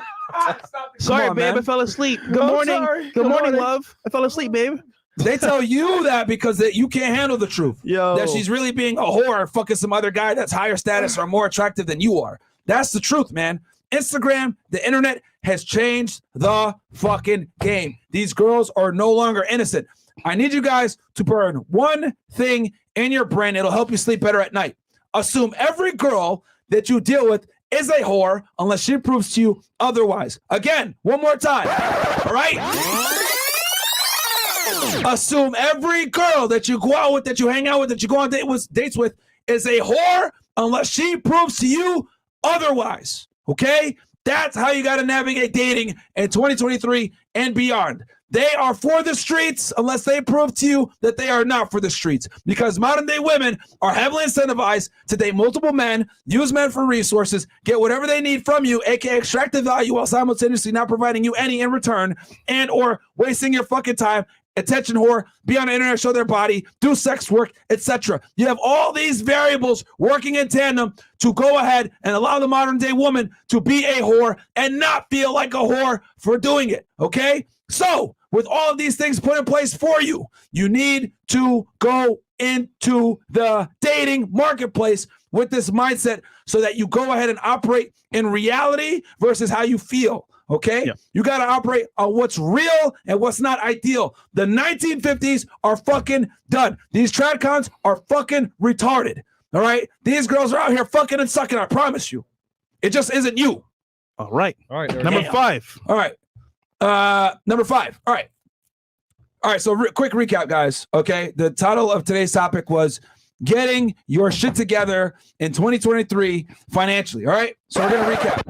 S2: Sorry,
S1: on,
S2: babe,
S1: man.
S2: I fell asleep. Good morning. Good morning, love. I fell asleep, babe.
S1: They tell you that because you can't handle the truth.
S2: Yo.
S1: That she's really being a whore, fucking some other guy that's higher status or more attractive than you are. That's the truth, man. Instagram, the internet has changed the fucking game. These girls are no longer innocent. I need you guys to burn one thing in your brain. It'll help you sleep better at night. Assume every girl that you deal with is a whore unless she proves to you otherwise. Again, one more time. All right? Assume every girl that you go out with, that you hang out with, that you go on dates with is a whore unless she proves to you otherwise. Okay? That's how you got to navigate dating in 2023 and beyond. They are for the streets unless they prove to you that they are not for the streets. Because modern day women are heavily incentivized to date multiple men, use men for resources, get whatever they need from you, aka extract the value while simultaneously not providing you any in return, and or wasting your fucking time, attention whore, be on the internet, show their body, do sex work, etc. You have all these variables working in tandem to go ahead and allow the modern day woman to be a whore and not feel like a whore for doing it. Okay? So, with all of these things put in place for you, you need to go into the dating marketplace with this mindset so that you go ahead and operate in reality versus how you feel. Okay?
S2: Yeah.
S1: You got to operate on what's real and what's not ideal. The 1950s are fucking done. These tradcons are fucking retarded. All right? These girls are out here fucking and sucking, I promise you. It just isn't you.
S2: All right.
S5: There
S2: Number
S5: we go.
S2: 5.
S1: All right. Number 5. All right. So quick recap, guys. Okay. The title of today's topic was getting your shit together in 2023 financially. All right. So we're going to recap.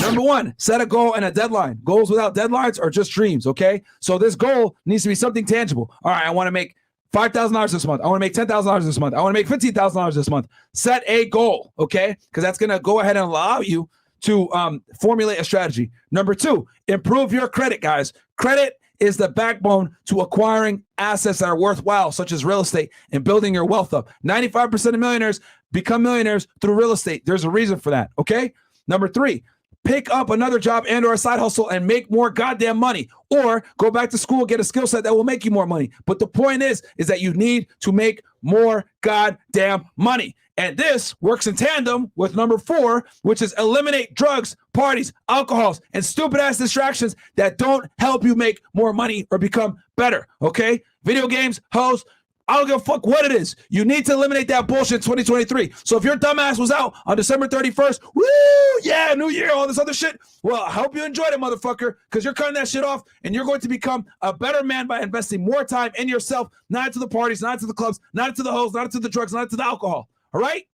S1: Number 1, set a goal and a deadline. Goals without deadlines are just dreams. Okay. So this goal needs to be something tangible. All right. I want to make $5,000 this month. I want to make $10,000 this month. I want to make $15,000 this month. Set a goal. Okay. Because that's going to go ahead and allow you to formulate a strategy. Number 2, improve your credit, guys. Credit is the backbone to acquiring assets that are worthwhile, such as real estate, and building your wealth up. 95% of millionaires become millionaires through real estate. There's a reason for that, okay? Number 3, pick up another job and or a side hustle and make more goddamn money, or go back to school, get a skill set that will make you more money. But the point is that you need to make more goddamn money. And this works in tandem with number 4, which is eliminate drugs, parties, alcohols, and stupid ass distractions that don't help you make more money or become better. Okay? Video games, hoes, I don't give a fuck what it is. You need to eliminate that bullshit in 2023. So if your dumbass was out on December 31st, woo, yeah, New Year, all this other shit, well, I hope you enjoyed it, motherfucker, because you're cutting that shit off and you're going to become a better man by investing more time in yourself, not into the parties, not into the clubs, not into the hoes, not into the drugs, not into the alcohol. All right?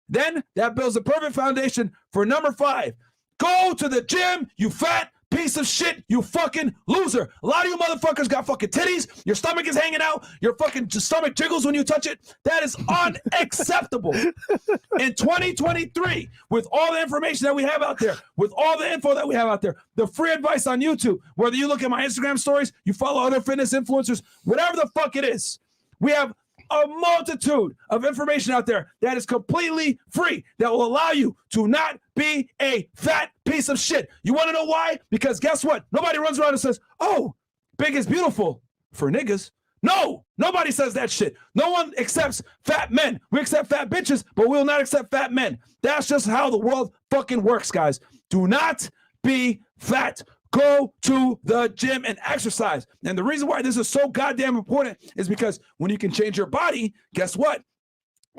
S1: Then that builds a perfect foundation for number 5. Go to the gym, you fat piece of shit, you fucking loser. A lot of you motherfuckers got fucking titties. Your stomach is hanging out. Your fucking stomach jiggles when you touch it. That is unacceptable. In 2023, with all the information that we have out there, with all the info that we have out there, the free advice on YouTube, whether you look at my Instagram stories, you follow other fitness influencers, whatever the fuck it is, we have a multitude of information out there that is completely free that will allow you to not be a fat piece of shit. You want to know why? Because guess what? Nobody runs around and says, oh, big is beautiful for niggas. No, nobody says that shit. No one accepts fat men. We accept fat bitches, but we will not accept fat men. That's just how the world fucking works, guys. Do not be fat. Go to the gym and exercise. And the reason why this is so goddamn important is because when you can change your body, guess what?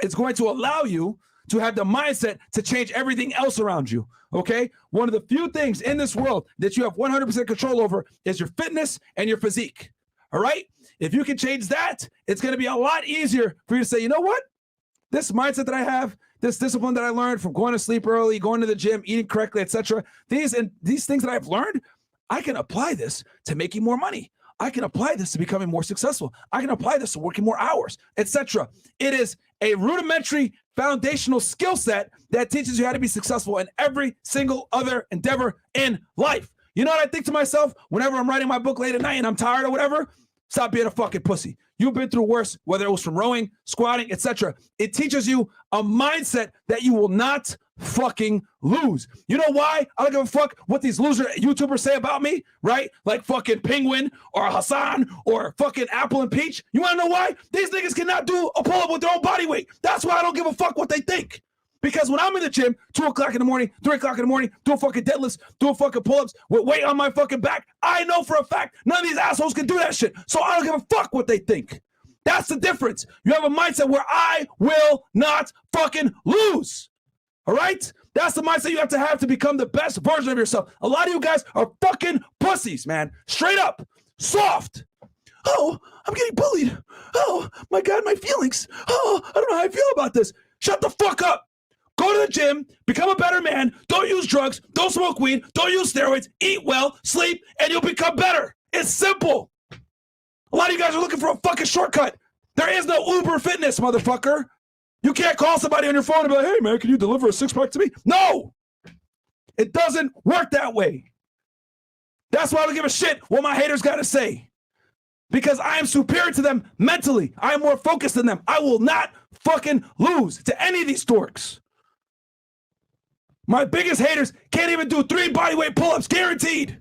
S1: It's going to allow you to have the mindset to change everything else around you, okay? One of the few things in this world that you have 100% control over is your fitness and your physique, all right? If you can change that, it's going to be a lot easier for you to say, you know what? This mindset that I have, this discipline that I learned from going to sleep early, going to the gym, eating correctly, etc. These things that I've learned, I can apply this to making more money. I can apply this to becoming more successful. I can apply this to working more hours, etc. It is a rudimentary foundational skill set that teaches you how to be successful in every single other endeavor in life. You know what I think to myself whenever I'm writing my book late at night and I'm tired or whatever? Stop being a fucking pussy. You've been through worse, whether it was from rowing, squatting, etc. It teaches you a mindset that you will not fucking lose. You know why? I don't give a fuck what these loser YouTubers say about me, right? Like fucking Penguin or Hassan or fucking Apple and Peach. You want to know why? These niggas cannot do a pull-up with their own body weight. That's why I don't give a fuck what they think. Because when I'm in the gym, 2 o'clock in the morning, 3 o'clock in the morning, doing fucking deadlifts, doing fucking pull-ups with weight on my fucking back, I know for a fact none of these assholes can do that shit. So I don't give a fuck what they think. That's the difference. You have a mindset where I will not fucking lose. All right? That's the mindset you have to become the best version of yourself. A lot of you guys are fucking pussies, man. Straight up. Soft. Oh, I'm getting bullied. Oh, my God, my feelings. Oh, I don't know how I feel about this. Shut the fuck up. Go to the gym, become a better man, don't use drugs, don't smoke weed, don't use steroids, eat well, sleep, and you'll become better. It's simple. A lot of you guys are looking for a fucking shortcut. There is no Uber Fitness, motherfucker. You can't call somebody on your phone and be like, hey, man, can you deliver a six-pack to me? No. It doesn't work that way. That's why I don't give a shit what my haters got to say. Because I am superior to them mentally. I am more focused than them. I will not fucking lose to any of these dorks. My biggest haters can't even do 3 bodyweight pull-ups, guaranteed.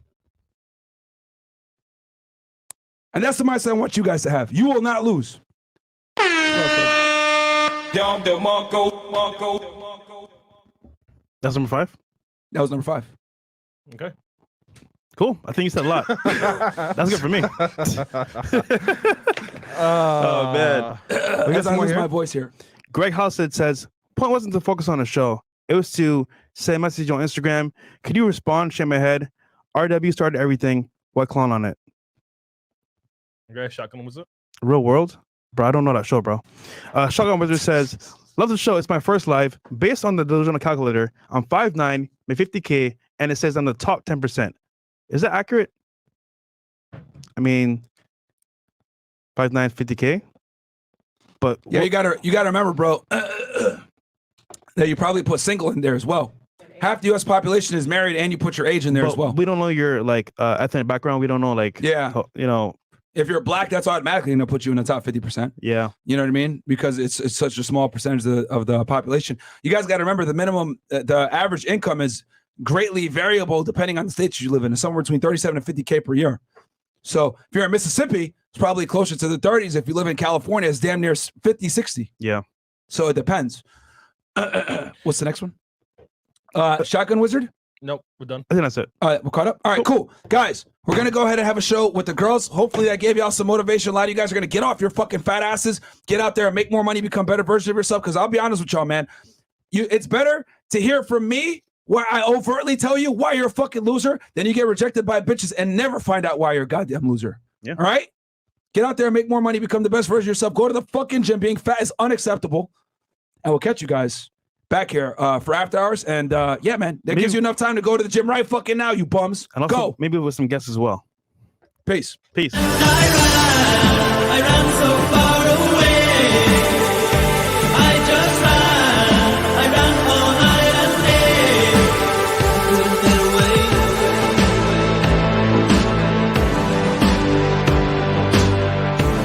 S1: And that's the mindset I want you guys to have. You will not lose.
S2: That's number 5?
S1: That was number 5.
S5: Okay.
S2: Cool. I think you said a lot. That's good for me. Oh, man.
S1: Because I lose my voice here.
S2: Greg Halstead says, point wasn't to focus on the show. It was to send a message on Instagram. Could you respond? Shake my head. RW started everything. What clown on it?
S5: Okay, Shotgun Wizard.
S2: Real World? Bro, I don't know that show, bro. Shotgun Wizard says, love the show. It's my first live. Based on the delusional calculator, I'm 5'9", make 50K, and it says I'm the top 10%. Is that accurate? I mean, 5'9", 50K? But
S1: yeah, you gotta remember, bro, that you probably put single in there as well. Half the U.S. population is married, and you put your age in there as well.
S2: We don't know your like ethnic background. We don't know
S1: you know. If you're black, that's automatically going to put you in the top 50%.
S2: Yeah.
S1: You know what I mean? Because it's such a small percentage of the population. You guys got to remember the average income is greatly variable depending on the states you live in. It's somewhere between 37 and 50K per year. So if you're in Mississippi, it's probably closer to the 30s. If you live in California, it's damn near 50, 60.
S2: Yeah.
S1: So it depends. What's the next one? Shotgun Wizard?
S5: Nope, we're done.
S2: I think that's it.
S1: All right, we're caught up. All right, cool. Guys, we're going to go ahead and have a show with the girls. Hopefully that gave y'all some motivation. A lot of you guys are going to get off your fucking fat asses, get out there and make more money, become better versions of yourself. Because I'll be honest with y'all, man. It's better to hear from me where I overtly tell you why you're a fucking loser than you get rejected by bitches and never find out why you're a goddamn loser.
S2: Yeah.
S1: All right? Get out there and make more money, become the best version of yourself. Go to the fucking gym. Being fat is unacceptable. And we'll catch you guys back here for After Hours. And yeah, man, that gives you enough time to go to the gym right fucking now, you bums.
S2: And also,
S1: Go.
S2: maybe with some guests as well.
S1: Peace.
S2: Peace.
S7: I run